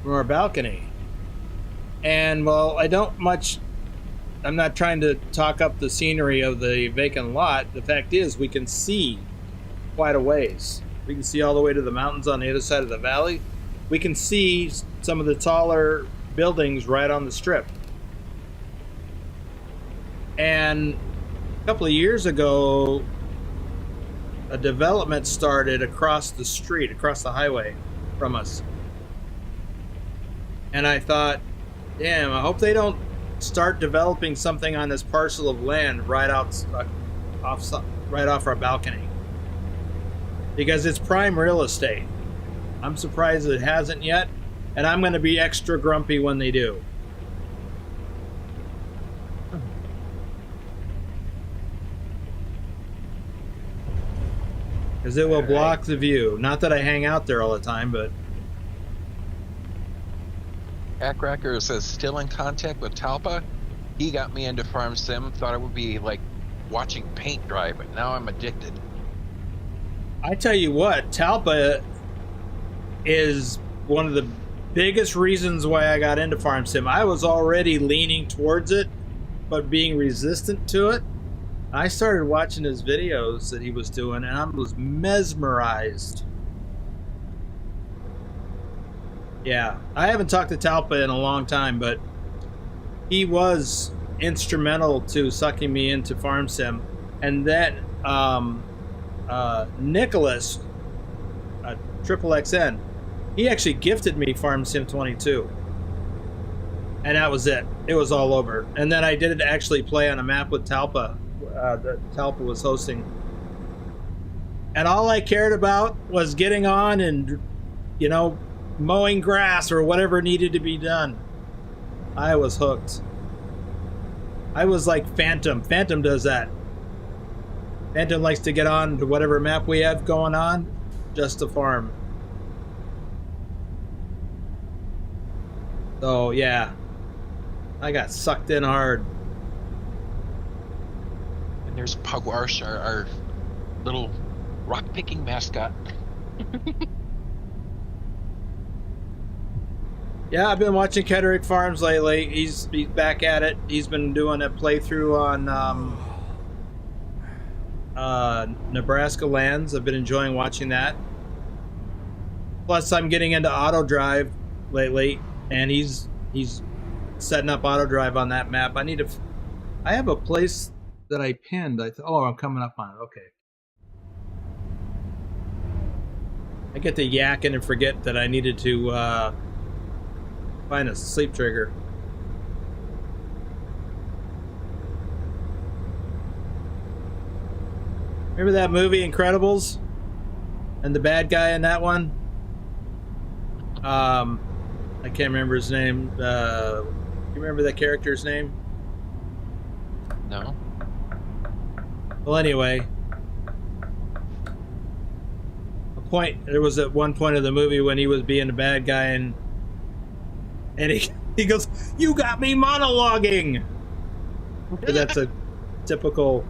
Speaker 1: from our balcony. And, well, I don't much I'm not trying to talk up the scenery of the vacant lot. The fact is, we can see quite a ways. We can see all the way to the mountains on the other side of the valley. We can see some of the taller buildings right on the strip. And a couple of years ago, a development started across the street, across the highway from us. And I thought, damn, I hope they don't start developing something on this parcel of land right off our balcony. Because it's prime real estate. I'm surprised it hasn't yet, and I'm going to be extra grumpy when they do. Because it will block the view. Not that I hang out there all the time, but...
Speaker 2: Ackracker says, still in contact with Talpa. He got me into Farm Sim. Thought it would be like watching paint dry, but now I'm addicted.
Speaker 1: I tell you what, Talpa is one of the biggest reasons why I got into Farm Sim. I was already leaning towards it, but being resistant to it. I started watching his videos that he was doing, and I was mesmerized. Yeah, I haven't talked to Talpa in a long time, but he was instrumental to sucking me into Farm Sim. And then Nicholas, XXXN, he actually gifted me Farm Sim 22. And that was it. It was all over. And then I did actually play on a map with Talpa. That Talpa was hosting, and all I cared about was getting on and, you know, mowing grass or whatever needed to be done. I was hooked. I was like Phantom. Phantom does that. Phantom likes to get on to whatever map we have going on just to farm. So yeah, I got sucked in hard.
Speaker 2: There's Pugwash, our little rock-picking mascot.
Speaker 1: Yeah, I've been watching Kedrick Farms lately. He's back at it. He's been doing a playthrough on Nebraska lands. I've been enjoying watching that. Plus, I'm getting into auto drive lately, and he's setting up auto drive on that map. I have a place that I pinned. Oh, I'm coming up on it. Okay. I get to yakking and forget that I needed to find a sleep trigger. Remember that movie, Incredibles? And the bad guy in that one? I can't remember his name. You remember that character's name?
Speaker 2: No.
Speaker 1: Well, anyway, there was at one point of the movie when he was being a bad guy, and he goes, "You got me monologuing." That's a typical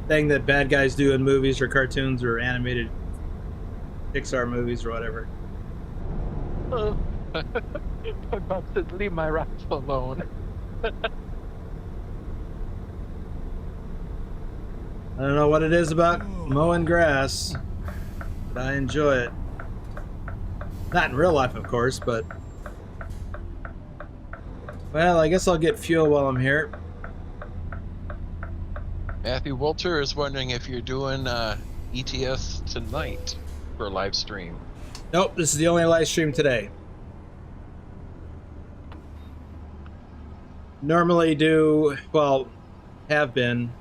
Speaker 1: thing that bad guys do in movies or cartoons or animated Pixar movies or whatever.
Speaker 2: Pugwash says, "Leave my rocks alone."
Speaker 1: I don't know what it is about mowing grass, but I enjoy it. Not in real life, of course, but... Well, I guess I'll get fuel while I'm here.
Speaker 2: Matthew Walter is wondering if you're doing ETS tonight for a live stream.
Speaker 1: Nope, this is the only live stream today. Normally do, well, have been.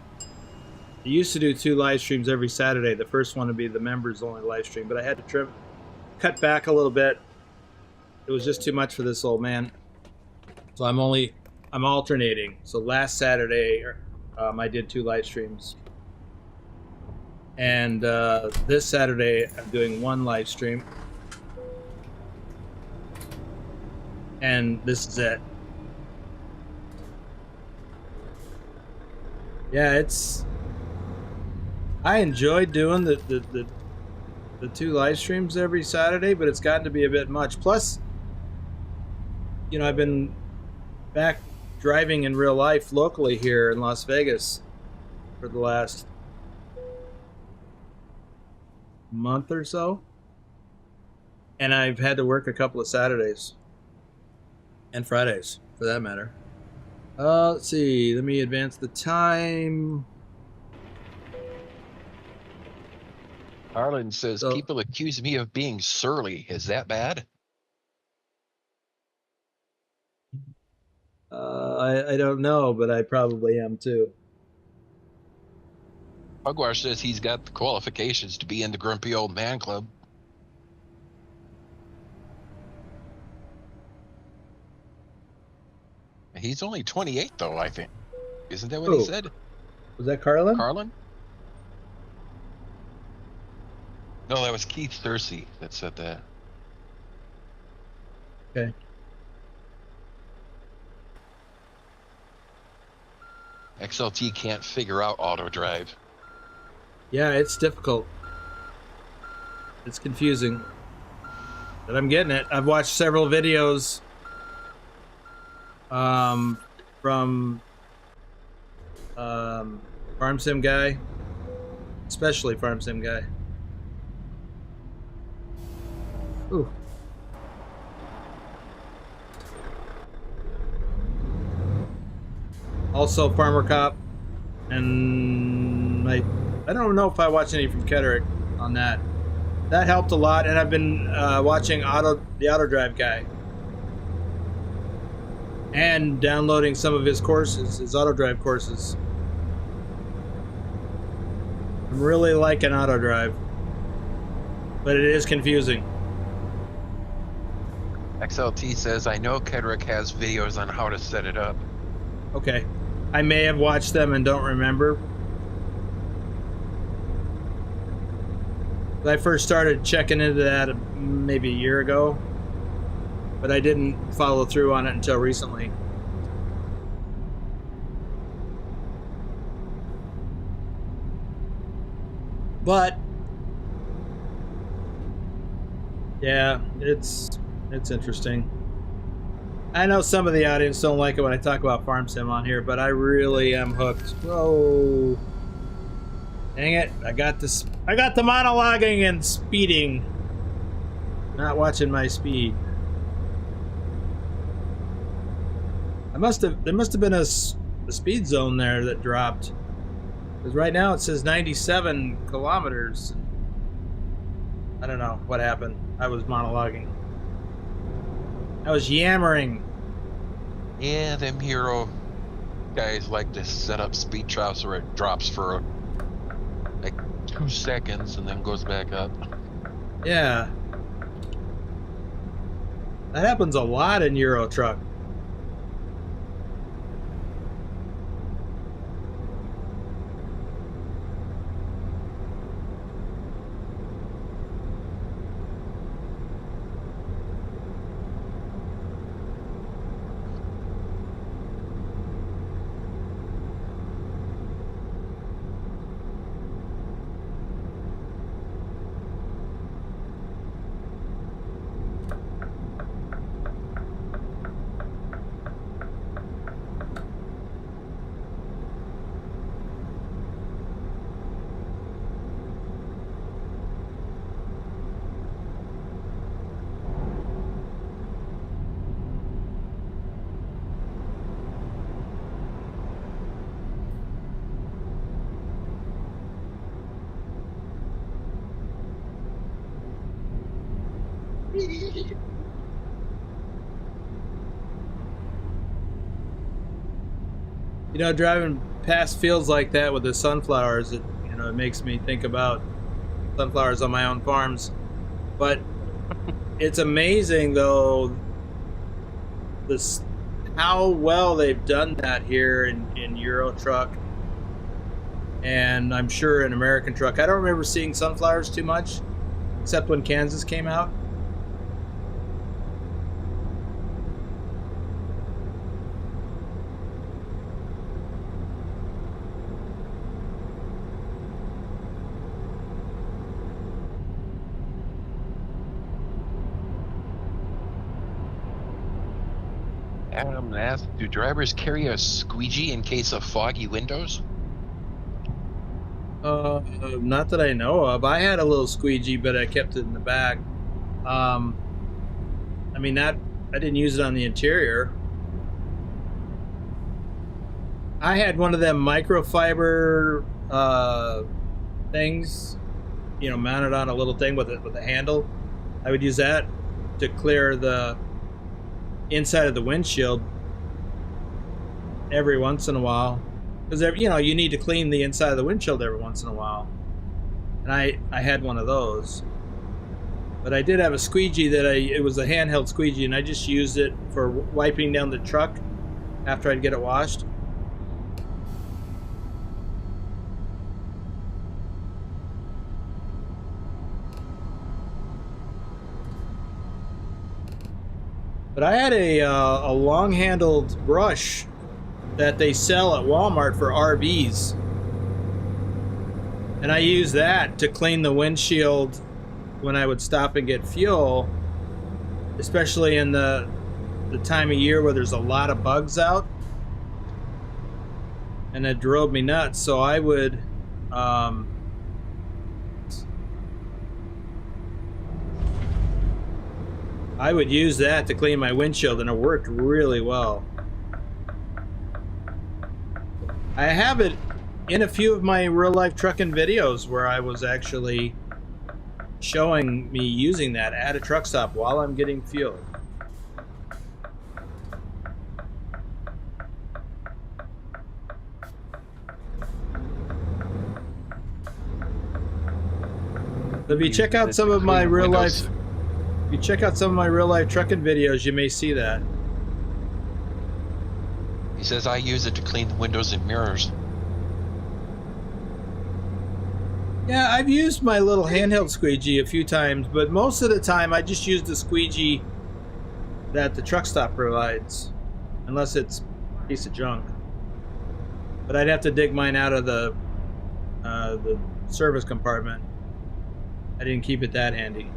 Speaker 1: I used to do 2 live streams every Saturday. The first one would be the members only live stream, but I had to cut back a little bit. It was just too much for this old man. So I'm alternating. So last Saturday, I did 2 live streams. And this Saturday, I'm doing 1 live stream. And this is it. Yeah, I enjoyed doing the 2 live streams every Saturday, but it's gotten to be a bit much. Plus, you know, I've been back driving in real life locally here in Las Vegas for the last month or so. And I've had to work a couple of Saturdays. And Fridays, for that matter. Let's see. Let me advance the time.
Speaker 2: Harlan says, people accuse me of being surly. Is that bad?
Speaker 1: I don't know, but I probably am too.
Speaker 2: Pugwash says he's got the qualifications to be in the Grumpy Old Man Club. He's only 28, though, I think. Isn't that what he said?
Speaker 1: Was that Carlin?
Speaker 2: Carlin? No, that was Keith Thursey that said that.
Speaker 1: Okay.
Speaker 2: XLT can't figure out auto drive.
Speaker 1: Yeah, it's difficult. It's confusing. But I'm getting it. I've watched several videos from Farm Sim Guy, especially Farm Sim Guy. Ooh. Also Farmer Cop, and I don't know if I watched any from Kederick on that. That helped a lot, and I've been watching the Auto Drive guy. And downloading some of his courses, his auto drive courses. I'm really liking auto drive, but it is confusing.
Speaker 2: XLT says, I know Kedrick has videos on how to set it up.
Speaker 1: Okay. I may have watched them and don't remember. I first started checking into that maybe a year ago, but I didn't follow through on it until recently. But yeah, it's interesting. I know some of the audience don't like it when I talk about Farm Sim on here, but I really am hooked. Whoa. Dang it. I got the monologuing and speeding. Not watching my speed. There must have been a speed zone there that dropped. Because right now it says 97 kilometers. I don't know what happened. I was monologuing. I was yammering.
Speaker 2: Yeah, them hero guys like to set up speed traps where it drops for like 2 seconds and then goes back up.
Speaker 1: Yeah. That happens a lot in Euro Truck. You know, driving past fields like that with the sunflowers, it makes me think about sunflowers on my own farms. But it's amazing, though, how well they've done that here in Euro Truck, and I'm sure in American Truck. I don't remember seeing sunflowers too much, except when Kansas came out.
Speaker 2: Adam asks, do drivers carry a squeegee in case of foggy windows?
Speaker 1: Not that I know of. I had a little squeegee, but I kept it in the back. I mean, I didn't use it on the interior. I had one of them microfiber things, you know, mounted on a little thing with a handle. I would use that to clear the inside of the windshield every once in a while, because you know, you need to clean the inside of the windshield every once in a while. And I had one of those, but I did have a squeegee that it was a handheld squeegee, and I just used it for wiping down the truck after I'd get it washed. But I had a long-handled brush that they sell at Walmart for RVs, and I used that to clean the windshield when I would stop and get fuel, especially in the time of year where there's a lot of bugs out, and it drove me nuts. So I would use that to clean my windshield, and it worked really well. I have it in a few of my real-life trucking videos where I was actually showing me using that at a truck stop while I'm getting fuel. If you check out some of my real-life trucking videos, you may see that.
Speaker 2: He says I use it to clean the windows and mirrors.
Speaker 1: Yeah, I've used my little handheld squeegee a few times, but most of the time I just use the squeegee that the truck stop provides, unless it's a piece of junk. But I'd have to dig mine out of the service compartment. I didn't keep it that handy.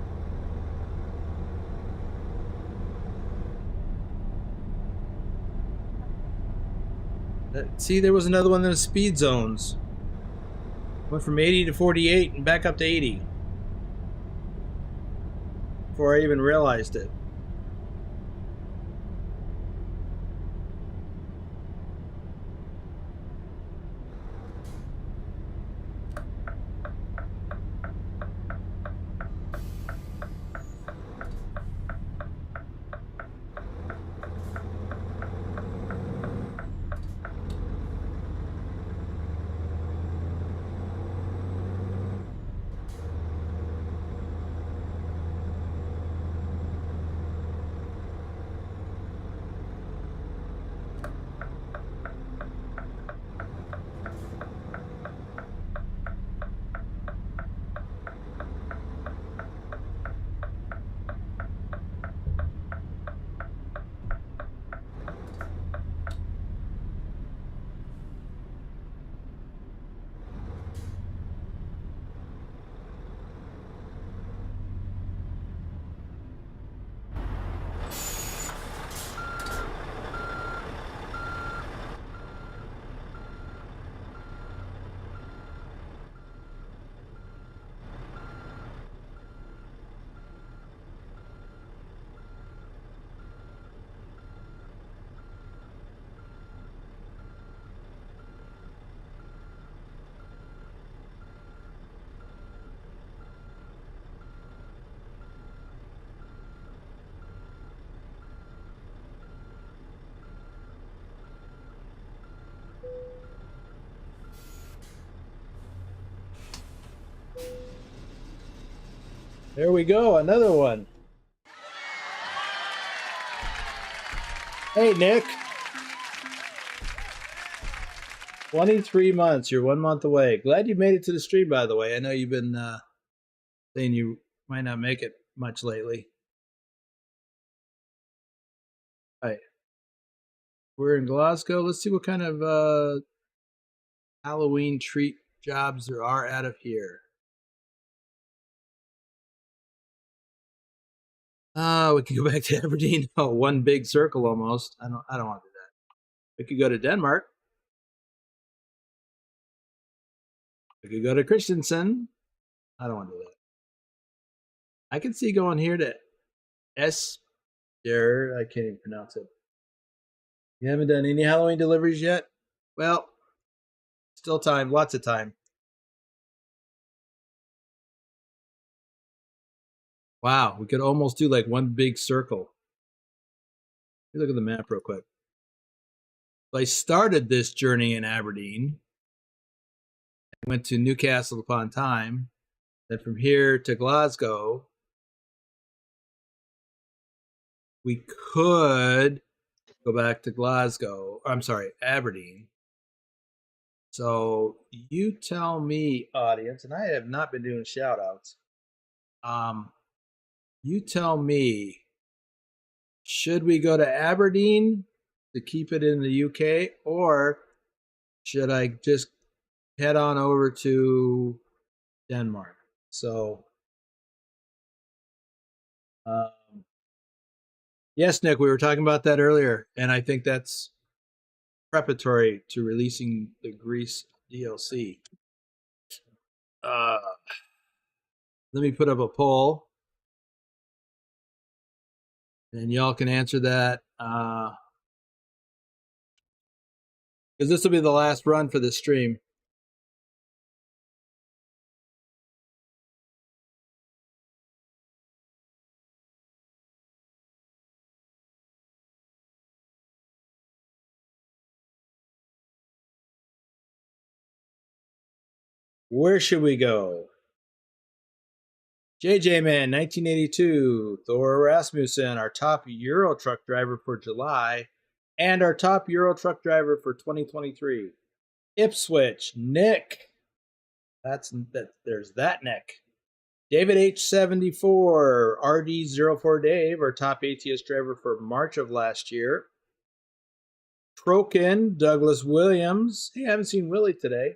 Speaker 1: See, there was another one in the speed zones. Went from 80 to 48 and back up to 80 before I even realized it. There we go, another one. Hey, Nick. 23 months. You're 1 month away. Glad you made it to the stream, by the way. I know you've been saying you might not make it much lately. All right. We're in Glasgow. Let's see what kind of Halloween treat jobs there are out of here. We could go back to Aberdeen. Oh, one big circle almost. I don't want to do that. We could go to Denmark. We could go to Christensen. I don't want to do that. I can see going here to Ester. I can't even pronounce it. You haven't done any Halloween deliveries yet? Well, still time. Lots of time. Wow, we could almost do like one big circle. Let me look at the map real quick. I started this journey in Aberdeen. I went to Newcastle upon Tyne. Then from here to Glasgow. We could go back to Glasgow. I'm sorry, Aberdeen. So you tell me, audience, and I have not been doing shout outs. You tell me, should we go to Aberdeen to keep it in the UK, or should I just head on over to Denmark? So, yes, Nick, we were talking about that earlier, and I think that's preparatory to releasing the Grease DLC. Let me put up a poll, and y'all can answer that. Because this will be the last run for the stream. Where should we go? JJ Man, 1982. Thor Rasmussen, our top Euro truck driver for July, and our top Euro truck driver for 2023. Ipswich, Nick. There's that Nick. David H74, RD04 Dave, our top ATS driver for March of last year. Troken, Douglas Williams. Hey, I haven't seen Willie today.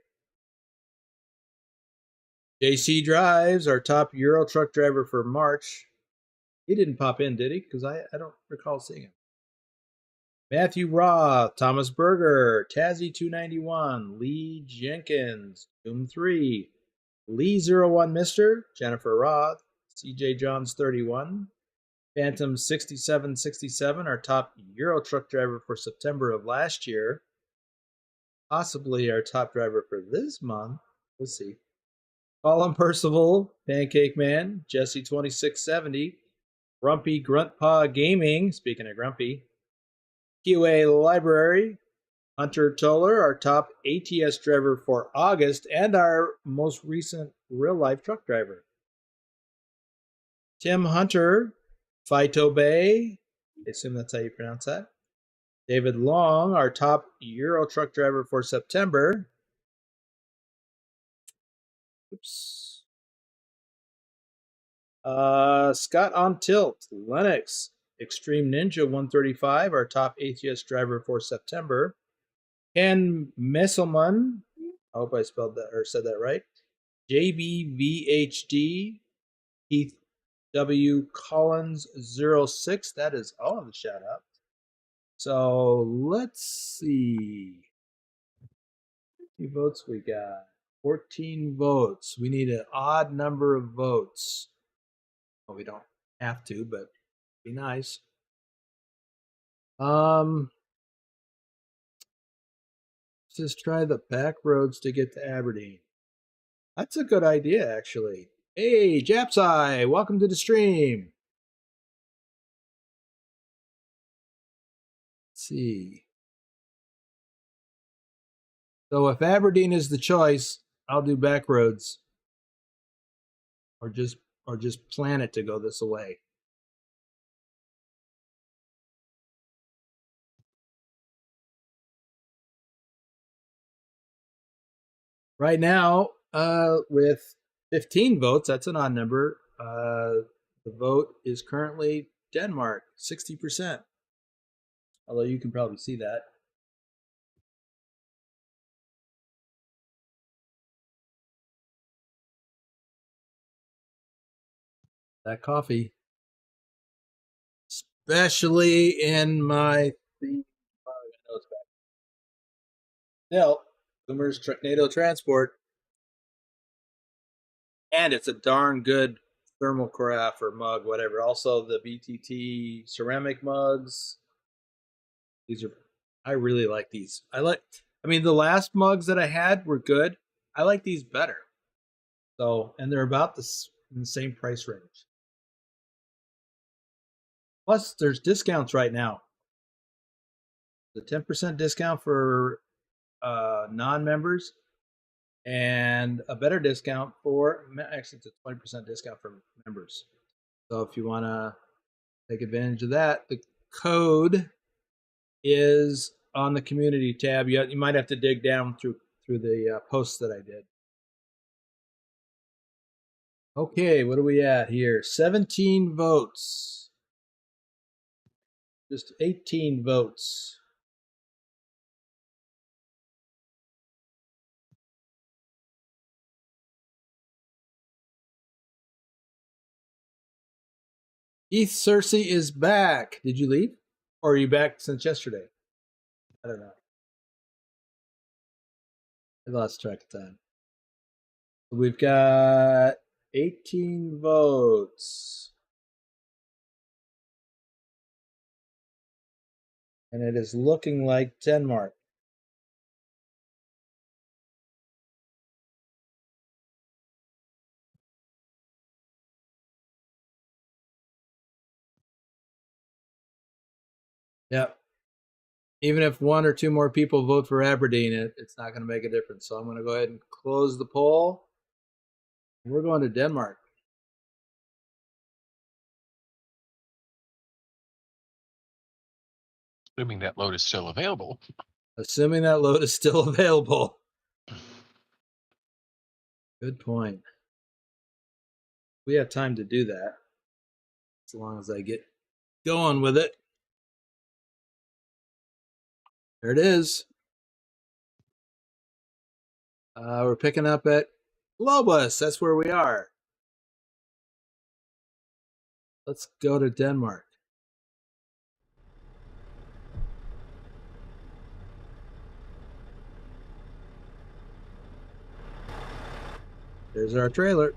Speaker 1: JC Drives, our top Euro truck driver for March. He didn't pop in, did he? Because I don't recall seeing him. Matthew Roth, Thomas Berger, Tazzy291, Lee Jenkins, Doom3, Lee01 Mister, Jennifer Roth, CJ Johns 31, Phantom 6767, our top Euro truck driver for September of last year. Possibly our top driver for this month. We'll see. Colin Percival, Pancake Man, Jesse 2670, Grumpy Gruntpaw Gaming, speaking of Grumpy, QA Library, Hunter Toller, our top ATS driver for August and our most recent real life truck driver. Tim Hunter, Phyto Bay, I assume that's how you pronounce that. David Long, our top Euro truck driver for September. Oops. Scott on Tilt, Lennox, Extreme Ninja 135, our top ATS driver for September. Ken Messelman, I hope I spelled that or said that right. JBVHD, Keith W. Collins 06. That is all of the shout out. So let's see. How many votes we got? 14 votes. We need an odd number of votes. Well, we don't have to, but it'd be nice. Let's just try the back roads to get to Aberdeen. That's a good idea, actually. Hey, Japsai, welcome to the stream. Let's see. So if Aberdeen is the choice, I'll do back roads. Or just plan it to go this way. Right now, with 15 votes, that's an odd number. The vote is currently Denmark, 60%. Although you can probably see that. That coffee. especially in my theme. Still, Boomer's Trucknado transport, and it's a darn good thermal carafe or mug, whatever. Also, the BTT ceramic mugs. These are, I really like these. I mean, the last mugs that I had were good. I like these better. So, and they're about in the same price range. Plus, there's discounts right now. The 10% discount for non-members, and a better discount for, actually it's a 20% discount for members. So if you want to take advantage of that, the code is on the community tab. You might have to dig down through the posts that I did. Okay, what are we at here? 17 votes. Just 18 votes. Keith Cersei is back. Did you leave? Or are you back since yesterday? I don't know. I lost track of time. We've got 18 votes. And it is looking like Denmark. Yep. Even if one or two more people vote for Aberdeen, it's not going to make a difference. So I'm going to go ahead and close the poll. We're going to Denmark.
Speaker 2: Assuming that load is still available.
Speaker 1: Assuming that load is still available. Good point. We have time to do that. As long as I get going with it. There it is. We're picking up at Globus. That's where we are. Let's go to Denmark. There's our trailer.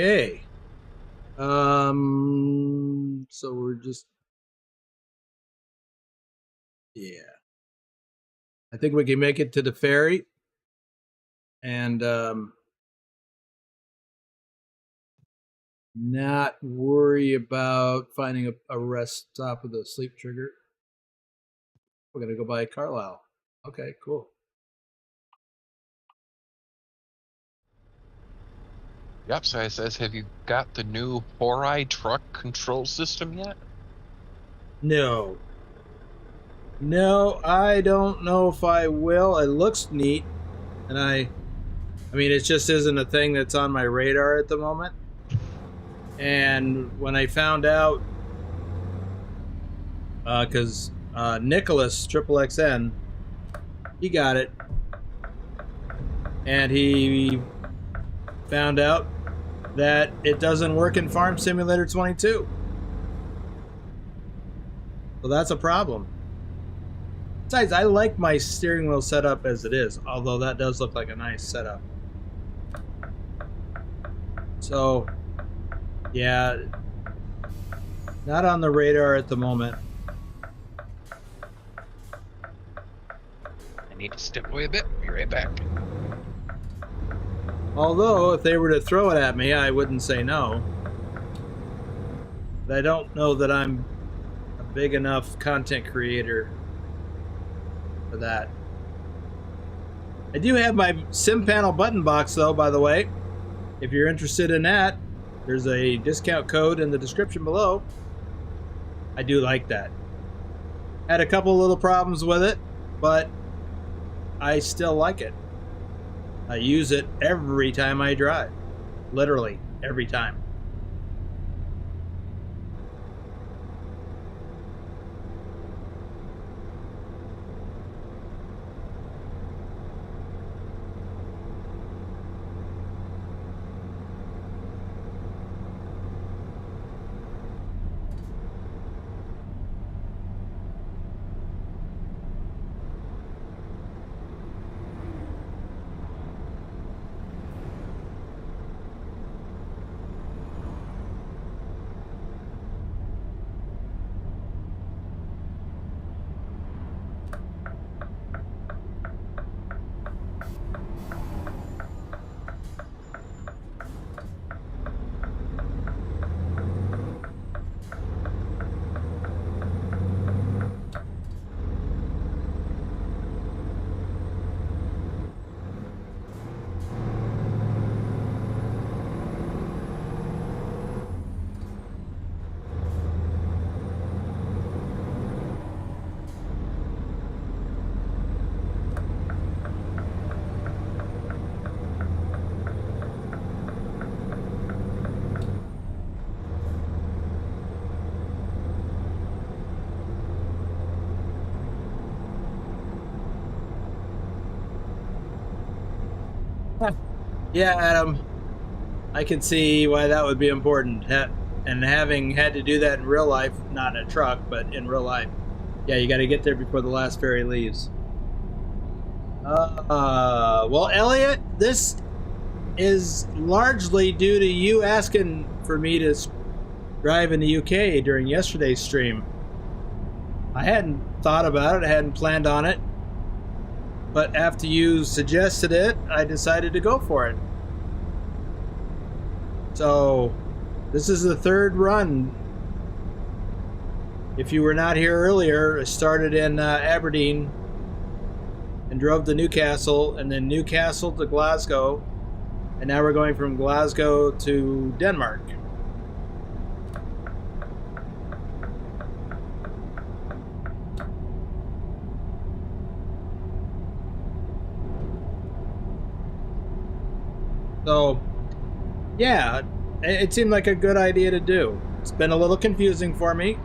Speaker 1: Okay. So we're just, yeah. I think we can make it to the ferry and not worry about finding a rest stop with a sleep trigger. We're gonna go by Carlisle. Okay, cool.
Speaker 2: Yep, so it says, have you got the new Horai truck control system yet?
Speaker 1: No. No, I don't know if I will. It looks neat. And I mean, it just isn't a thing that's on my radar at the moment. And when I found out, because Nicholas, XXXN, he got it. And he found out that it doesn't work in Farm Simulator 22. So that's a problem. Besides, I like my steering wheel setup as it is, although that does look like a nice setup. So, yeah, not on the radar at the moment.
Speaker 2: I need to step away a bit. Be right back.
Speaker 1: Although, if they were to throw it at me, I wouldn't say no. But I don't know that I'm a big enough content creator for that. I do have my sim panel button box though, by the way. If you're interested in that, there's a discount code in the description below. I do like that. Had a couple little problems with it, but I still like it. I use it every time I drive. Literally, every time. Yeah, Adam, I can see why that would be important. And having had to do that in real life, not in a truck, but in real life. Yeah, you got to get there before the last ferry leaves. Well, Elliot, this is largely due to you asking for me to drive in the UK during yesterday's stream. I hadn't thought about it, I hadn't planned on it, but after you suggested it, I decided to go for it. So, this is the third run. If you were not here earlier, I started in Aberdeen and drove to Newcastle, and then Newcastle to Glasgow, and now we're going from Glasgow to Denmark. So, yeah, it seemed like a good idea to do. It's been a little confusing for me,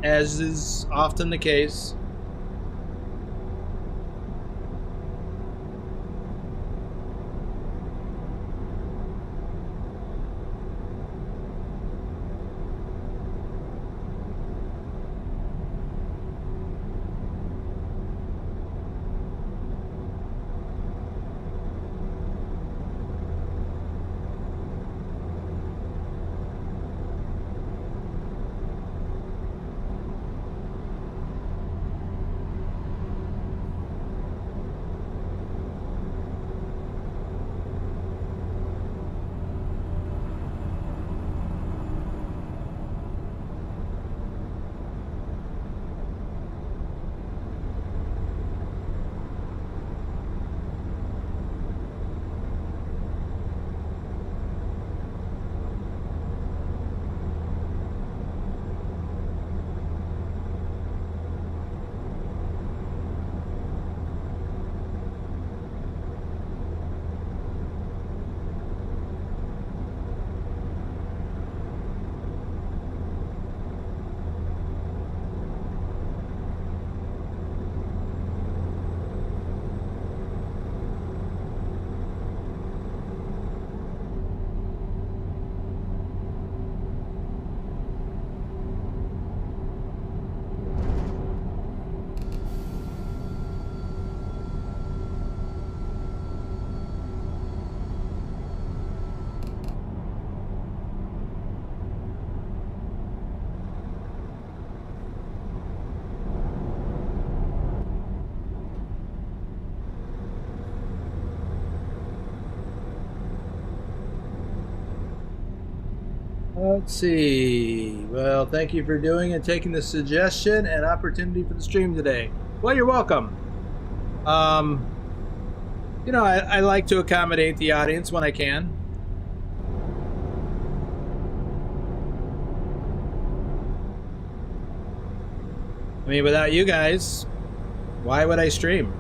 Speaker 1: as is often the case. Let's see. Well, thank you for doing and taking the suggestion and opportunity for the stream today. Well, you're welcome. You know, I like to accommodate the audience when I can. I mean, without you guys, why would I stream?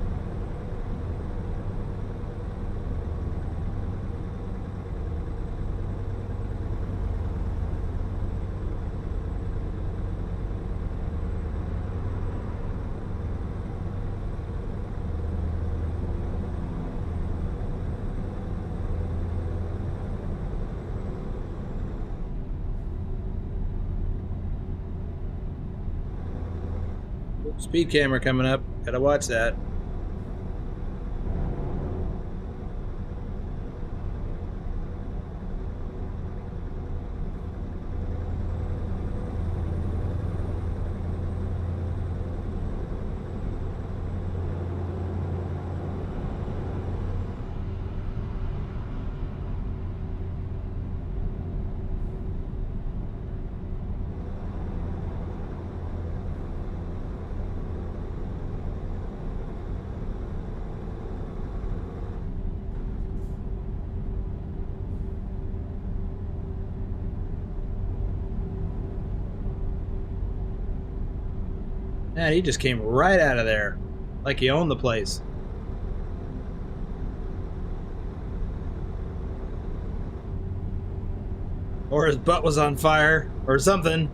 Speaker 1: Speed camera coming up. Gotta watch that. Man, he just came right out of there, like he owned the place. Or his butt was on fire, or something.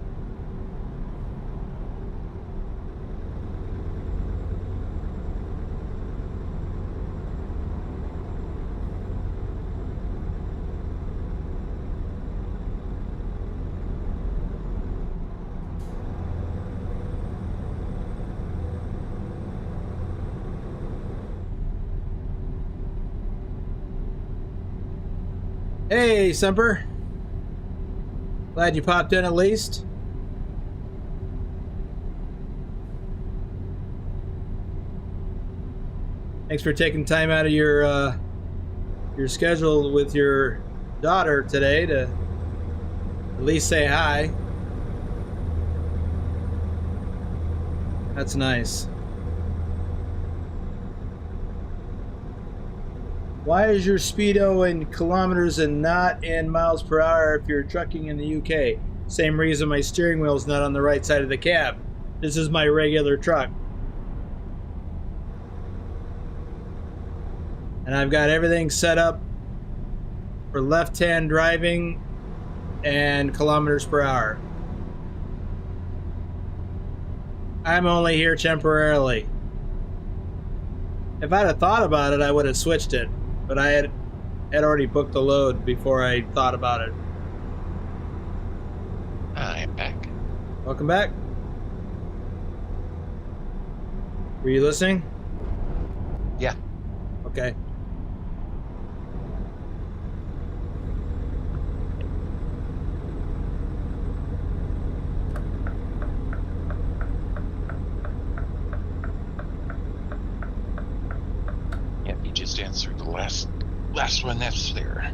Speaker 1: Hey, Semper. Glad you popped in at least. Thanks for taking time out of your schedule with your daughter today to at least say hi. That's nice. Why is your speedo in kilometers and not in miles per hour if you're trucking in the UK? Same reason my steering wheel's not on the right side of the cab. This is my regular truck. And I've got everything set up for left-hand driving and kilometers per hour. I'm only here temporarily. If I'd have thought about it, I would have switched it. But I had already booked the load before I thought about it.
Speaker 2: I'm back.
Speaker 1: Welcome back. Were you listening?
Speaker 2: Yeah.
Speaker 1: Okay.
Speaker 2: Yep, you just answered the last one that's there.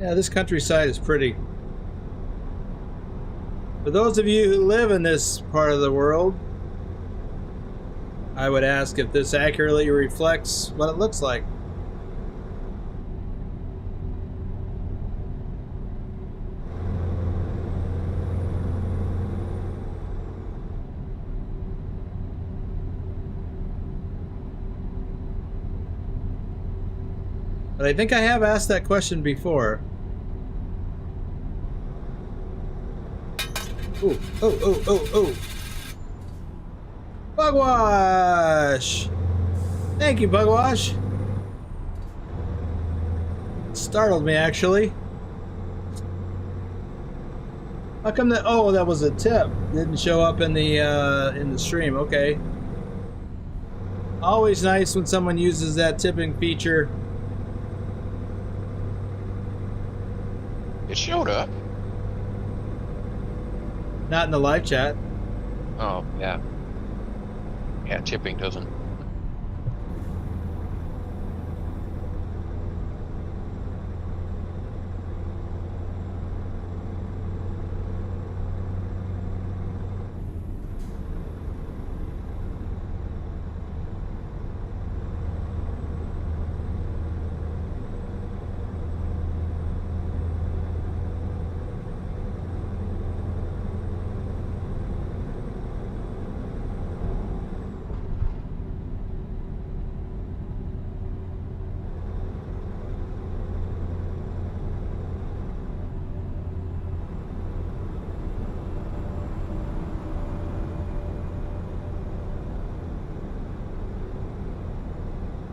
Speaker 2: Yeah, this countryside is pretty. For those of you who live in this part of the world,
Speaker 1: I would ask if this accurately reflects what it looks like. But I think I have asked that question before. Oh, oh, oh, oh, oh. Bugwash! Thank you, Bugwash. Startled me, actually. How come that? Oh, that was a tip. Didn't show up in the stream. Okay. Always nice when someone uses that tipping feature.
Speaker 2: It showed up.
Speaker 1: Not in the live chat.
Speaker 2: Oh, yeah. Yeah, tipping doesn't.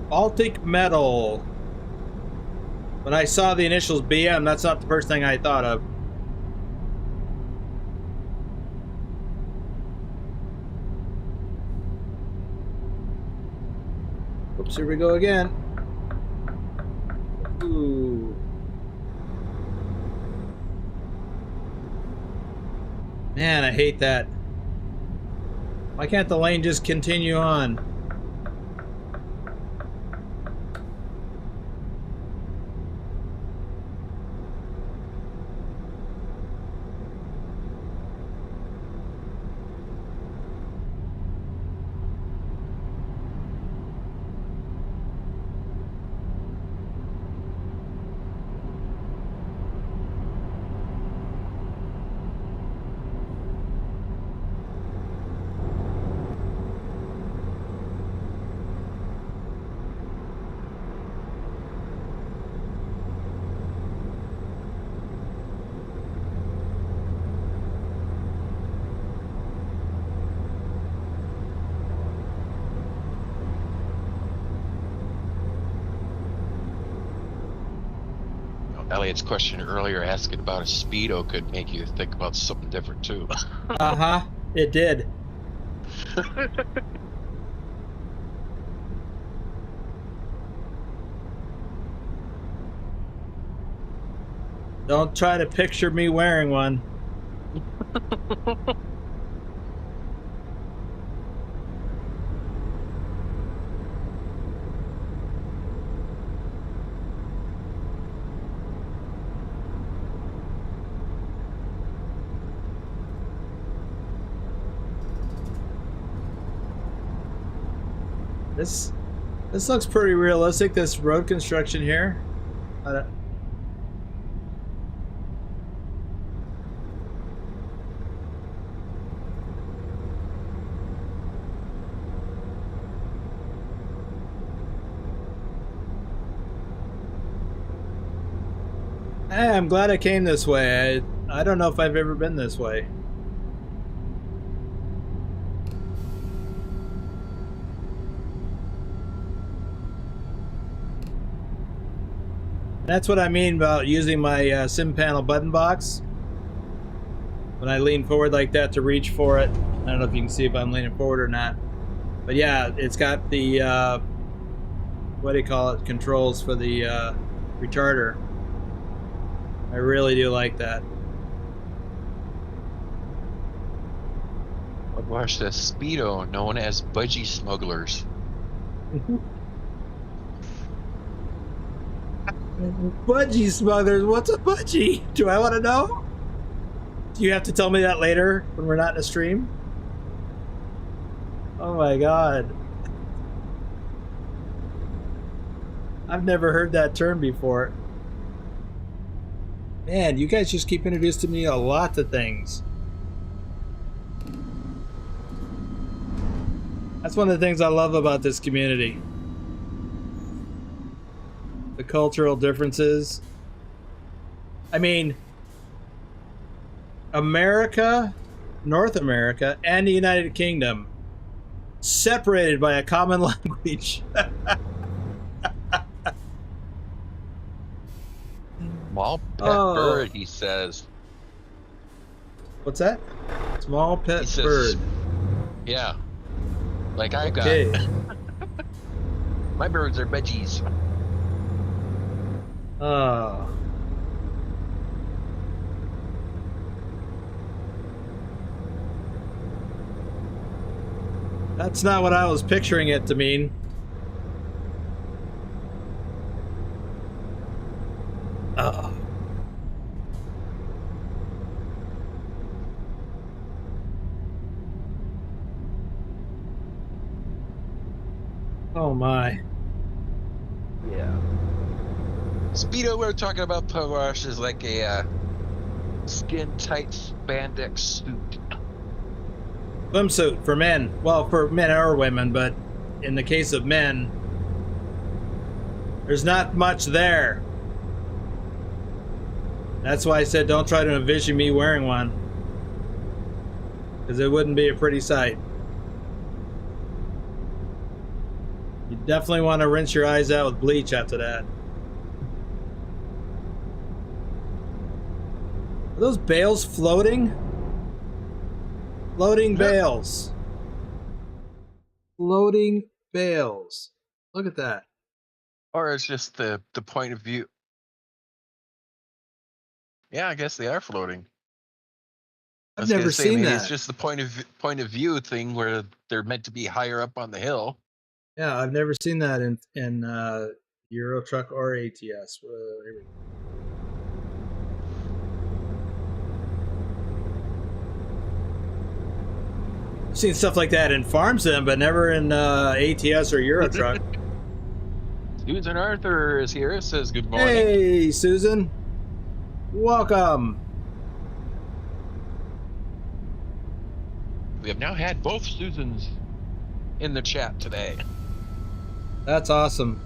Speaker 1: Baltic Metal. When I saw the initials BM, that's not the first thing I thought of. Oops, here we go again. Ooh. Man, I hate that. Why can't the lane just continue on?
Speaker 2: Elliot's question earlier asking about a Speedo could make you think about something different too.
Speaker 1: Uh-huh, it did. Don't try to picture me wearing one. This looks pretty realistic, this road construction here. Hey, I'm glad I came this way. I don't know if I've ever been this way. That's what I mean about using my sim panel button box. When I lean forward like that to reach for it. I don't know if you can see if I'm leaning forward or not. But yeah, it's got the, what do you call it, controls for the retarder. I really do like that.
Speaker 2: Watch the Speedo known as budgie smugglers.
Speaker 1: Budgie smugglers? What's a budgie? Do I want to know? Do you have to tell me that later when we're not in a stream? Oh my god. I've never heard that term before. Man, you guys just keep introducing me a lot of things. That's one of the things I love about this community. The cultural differences. I mean, America, North America, and the United Kingdom separated by a common language.
Speaker 2: Small pet bird, he says.
Speaker 1: What's that? Small pet
Speaker 2: He says,
Speaker 1: bird.
Speaker 2: Yeah. Like I
Speaker 1: Okay.
Speaker 2: got. My birds are veggies.
Speaker 1: Oh. That's not what I was picturing it to mean. Oh. Oh my.
Speaker 2: Yeah. Speedo, we're talking about Powash is like a skin-tight spandex suit.
Speaker 1: Swimsuit for men. Well, for men or women, but in the case of men, there's not much there. That's why I said don't try to envision me wearing one, because it wouldn't be a pretty sight. You definitely want to rinse your eyes out with bleach after that. Are those bales floating? Floating bales. Floating bales. Look at that.
Speaker 2: Or it's just the point of view. Yeah, I guess they are floating.
Speaker 1: I've never seen
Speaker 2: maybe
Speaker 1: that.
Speaker 2: it's just the point of view thing where they're meant to be higher up on the hill.
Speaker 1: Yeah, I've never seen that in Euro Truck or ATS. Here we go. I've seen stuff like that in Farm Sim, but never in ATS or Euro Truck.
Speaker 2: Susan Arthur is here. Says good morning.
Speaker 1: Hey, Susan. Welcome.
Speaker 2: We have now had both Susans in the chat today.
Speaker 1: That's awesome.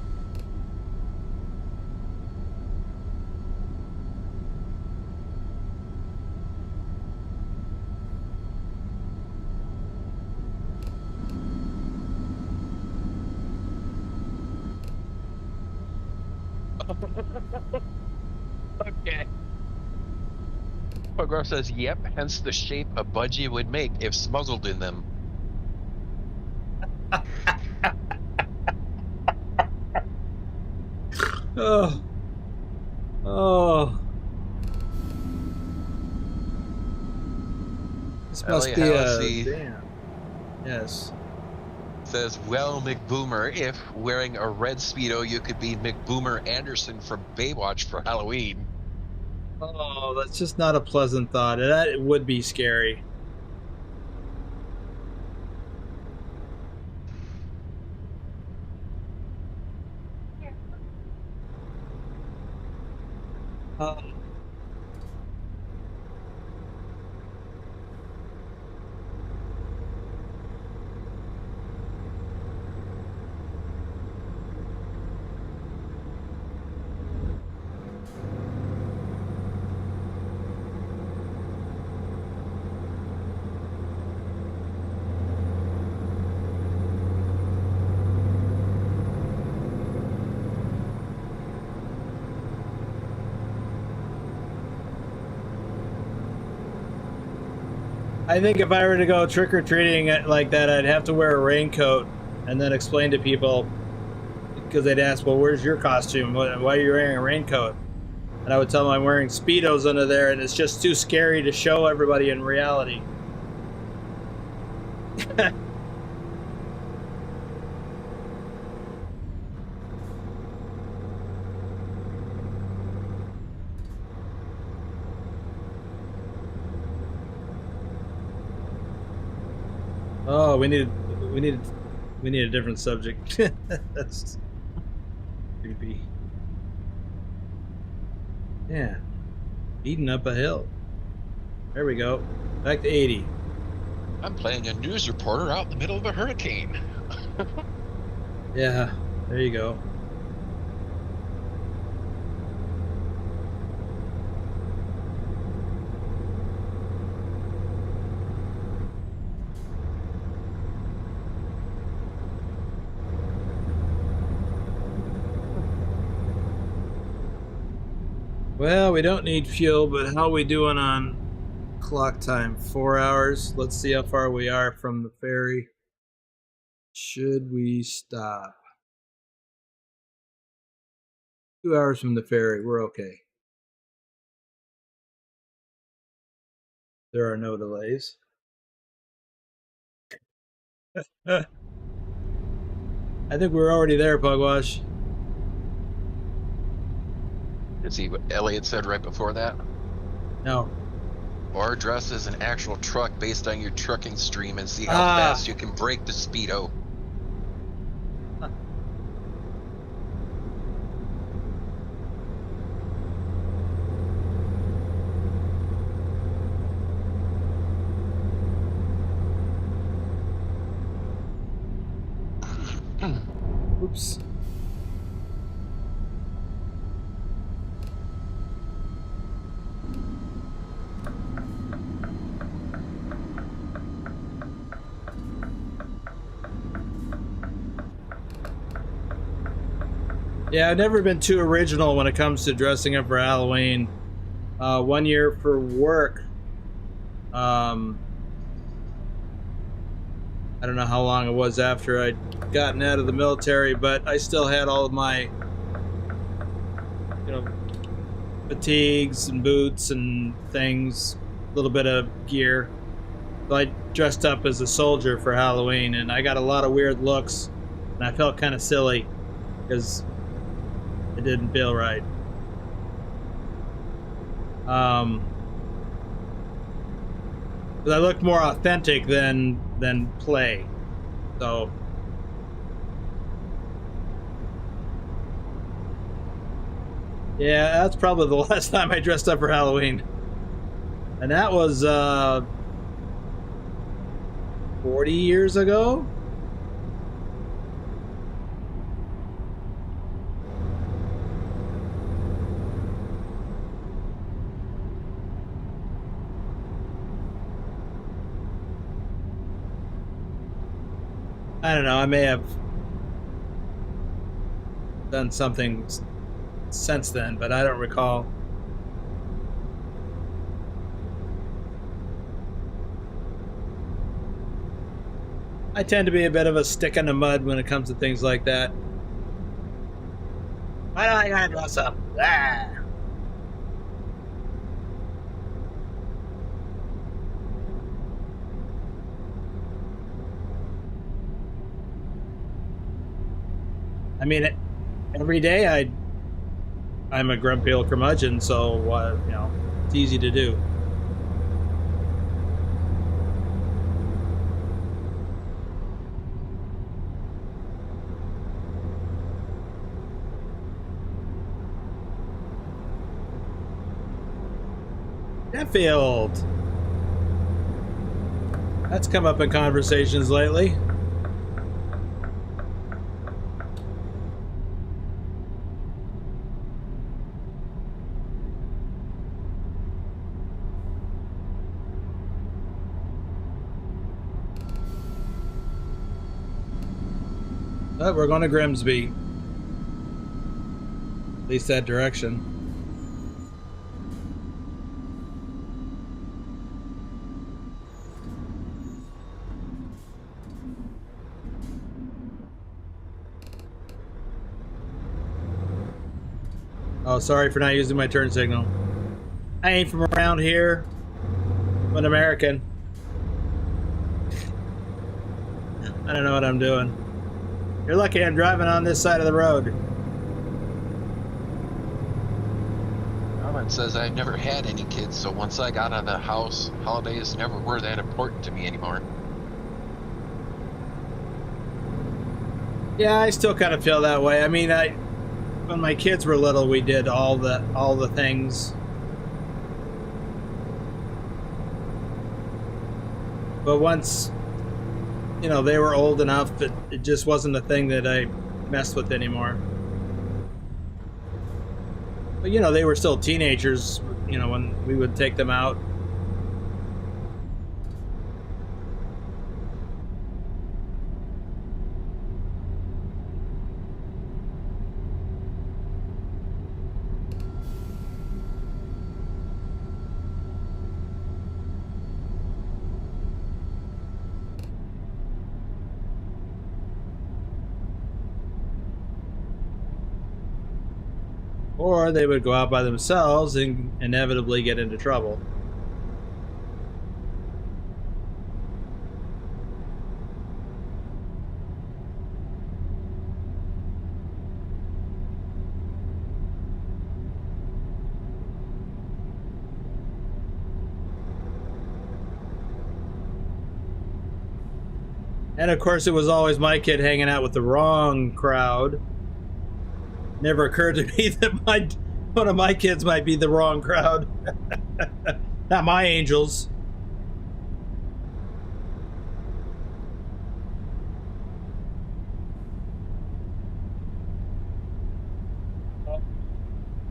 Speaker 2: Okay. Pogro says, yep, hence the shape a budgie would make if smuggled in them.
Speaker 1: Oh. Oh. This must be a... Damn. Yes.
Speaker 2: Says, well, McBoomer, if wearing a red Speedo, you could be McBoomer Anderson from Baywatch for Halloween.
Speaker 1: Oh, that's just not a pleasant thought. That would be scary. I think if I were to go trick-or-treating like that, I'd have to wear a raincoat and then explain to people, because they'd ask, well, where's your costume? Why are you wearing a raincoat? And I would tell them I'm wearing Speedos under there, and it's just too scary to show everybody in reality. Oh, we need a different subject. That's... Creepy. Yeah. Eating up a hill. There we go. Back to 80.
Speaker 2: I'm playing a news reporter out in the middle of a hurricane.
Speaker 1: Yeah, there you go. Well, we don't need fuel, but how are we doing on clock time? 4 hours. Let's see how far we are from the ferry. Should we stop? 2 hours from the ferry. We're okay. There are no delays. I think we're already there, Pugwash.
Speaker 2: You see what Elliot said right before that?
Speaker 1: No.
Speaker 2: Or dress as an actual truck based on your trucking stream and see how fast you can break the speedo.
Speaker 1: Oops. Yeah, I've never been too original when it comes to dressing up for Halloween. One year for work, I don't know how long it was after I'd gotten out of the military, but I still had all of my, fatigues and boots and things, a little bit of gear. So I dressed up as a soldier for Halloween, and I got a lot of weird looks, and I felt kind of silly because it didn't feel right. But I looked more authentic than play. So yeah, that's probably the last time I dressed up for Halloween. And that was 40 years ago. I don't know, I may have done something since then, but I don't recall. I tend to be a bit of a stick in the mud when it comes to things like that. Why do I gotta dress up? Ah. I mean, every day I'm a grumpy old curmudgeon, so it's easy to do. Sheffield. That's come up in conversations lately. But we're going to Grimsby. At least that direction. Oh, sorry for not using my turn signal. I ain't from around here. I'm an American. I don't know what I'm doing. You're lucky I'm driving on this side of the road.
Speaker 2: It says I've never had any kids, so once I got out of the house, holidays never were that important to me anymore.
Speaker 1: Yeah, I still kind of feel that way. I mean, when my kids were little, we did all the things. But once, you know, they were old enough that it just wasn't a thing that I messed with anymore. But, you know, they were still teenagers, you know, when we would take them out. Or they would go out by themselves and inevitably get into trouble. And of course, it was always my kid hanging out with the wrong crowd. Never occurred to me that one of my kids might be the wrong crowd. Not my angels.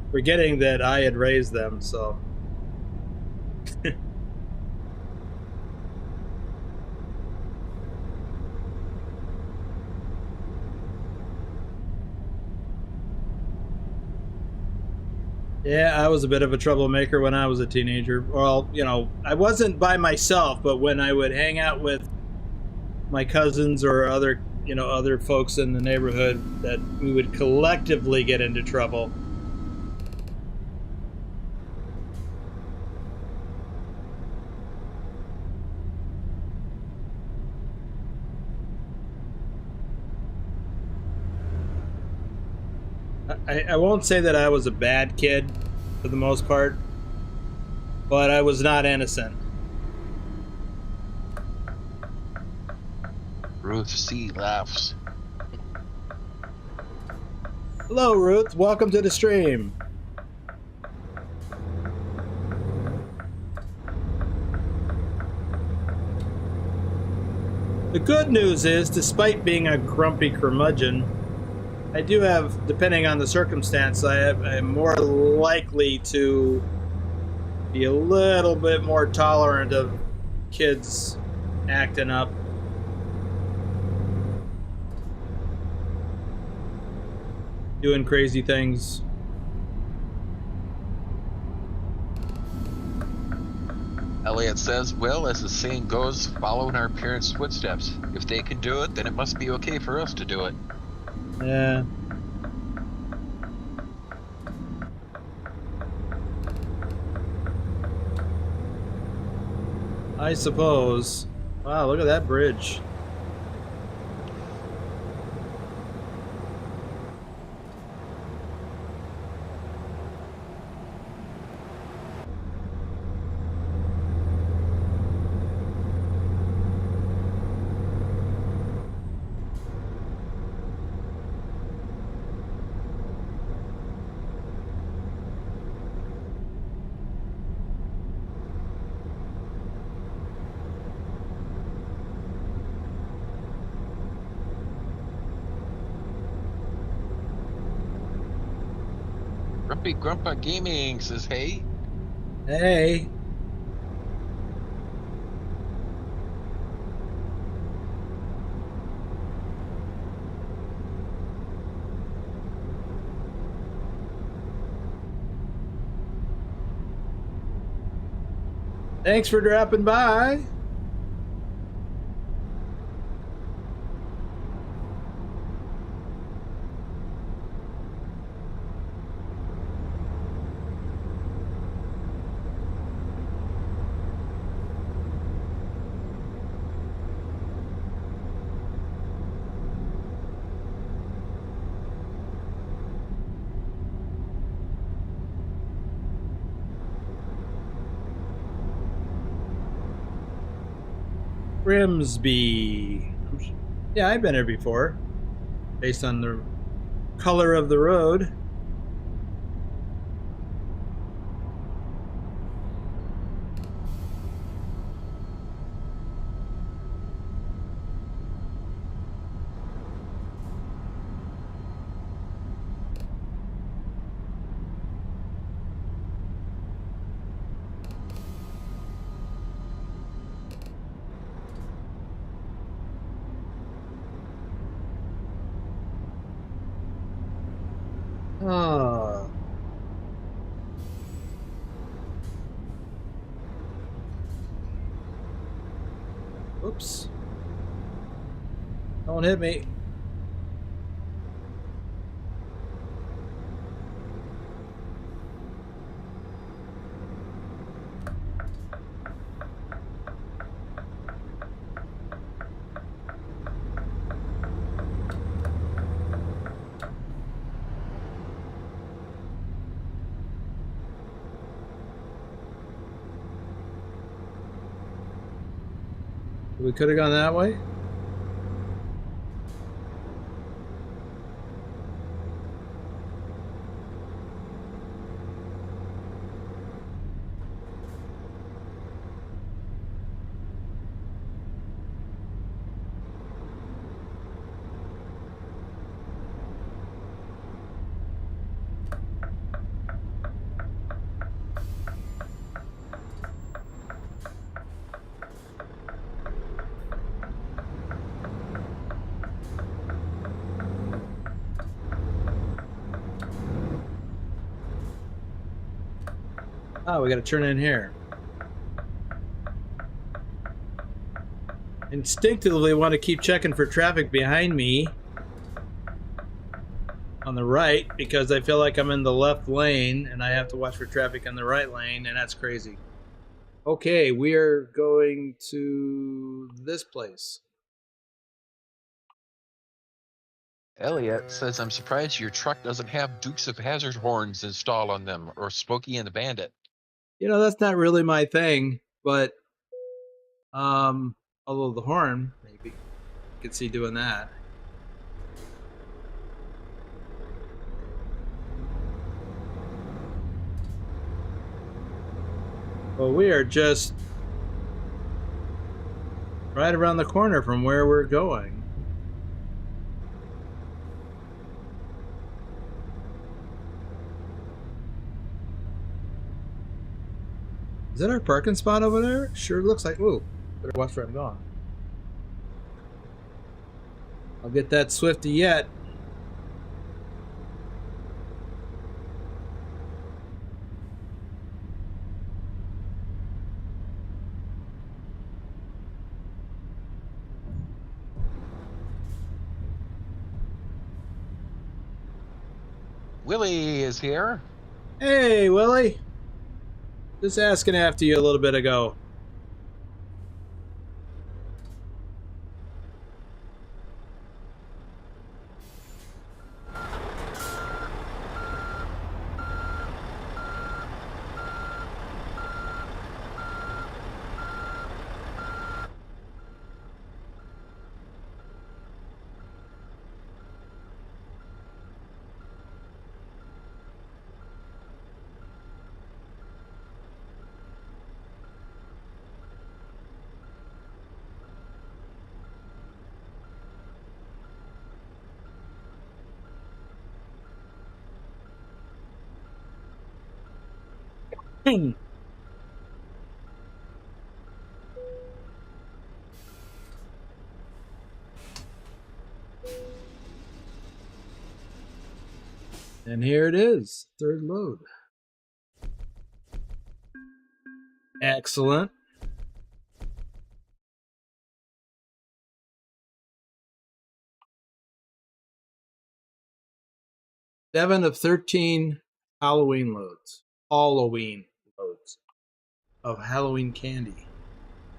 Speaker 1: Forgetting that I had raised them, so. Yeah, I was a bit of a troublemaker when I was a teenager. Well, you know, I wasn't by myself, but when I would hang out with my cousins or other, you know, other folks in the neighborhood, that we would collectively get into trouble. I won't say that I was a bad kid for the most part, but I was not innocent.
Speaker 2: Ruth C. laughs.
Speaker 1: Hello, Ruth. Welcome to the stream. The good news is, despite being a grumpy curmudgeon, I do have, depending on the circumstance, I'm more likely to be a little bit more tolerant of kids acting up. Doing crazy things.
Speaker 2: Elliot says, well, as the saying goes, following our parents' footsteps. If they can do it, then it must be okay for us to do it.
Speaker 1: Yeah. I suppose. Wow, look at that bridge.
Speaker 2: Grumpy Grandpa Gaming says, hey.
Speaker 1: Hey. Thanks for dropping by. Grimsby. Yeah, I've been here before. Based on the color of the road. Ah. Oops. Don't hit me. We could have gone that way. Oh, we got to turn in here. Instinctively want to keep checking for traffic behind me on the right because I feel like I'm in the left lane and I have to watch for traffic on the right lane, and that's crazy. Okay, we are going to this place.
Speaker 2: Elliot says, I'm surprised your truck doesn't have Dukes of Hazzard horns installed on them, or Smokey and the Bandit.
Speaker 1: You know, that's not really my thing, but although the horn, maybe you could see doing that. Well, we are just right around the corner from where we're going. Is that our parking spot over there? Sure looks like. Ooh, better watch where I'm going. I'll get that Swifty yet.
Speaker 2: Willie is here.
Speaker 1: Hey, Willie. Just asking after you a little bit ago. And here it is, third load. Excellent. Seven of 13 Halloween loads. Halloween loads of Halloween candy.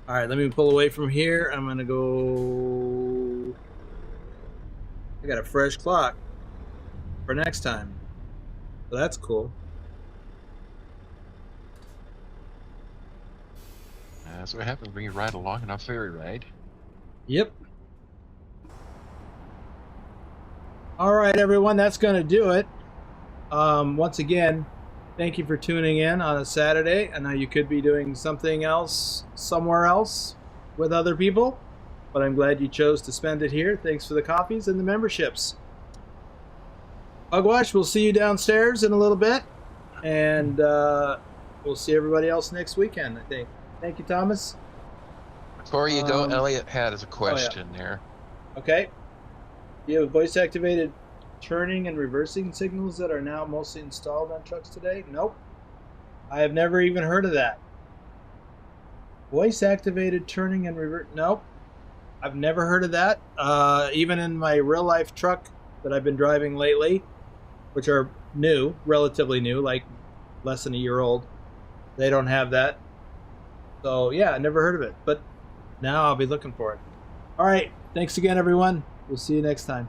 Speaker 1: All right, let me pull away from here. I'm gonna go. I got a fresh clock for next time, so that's cool.
Speaker 2: That's what happens when you ride along on a ferry ride.
Speaker 1: Yep. All right, everyone, that's gonna do it. Once again, thank you for tuning in on a Saturday. I know you could be doing something else somewhere else with other people, but I'm glad you chose to spend it here. Thanks for the coffees and the memberships. Hugwash, we'll see you downstairs in a little bit, and we'll see everybody else next weekend, I think. Thank you, Thomas.
Speaker 2: Before you go, Elliot has a question there.
Speaker 1: Okay. Do you have a voice activated turning and reversing signals that are now mostly installed on trucks today? Nope. I have never even heard of that. Voice activated turning and reverse? Nope. I've never heard of that. Even in my real life truck that I've been driving lately, which are new, relatively new, like less than a year old, they don't have that. So yeah, I never heard of it, but now I'll be looking for it. All right. Thanks again, everyone. We'll see you next time.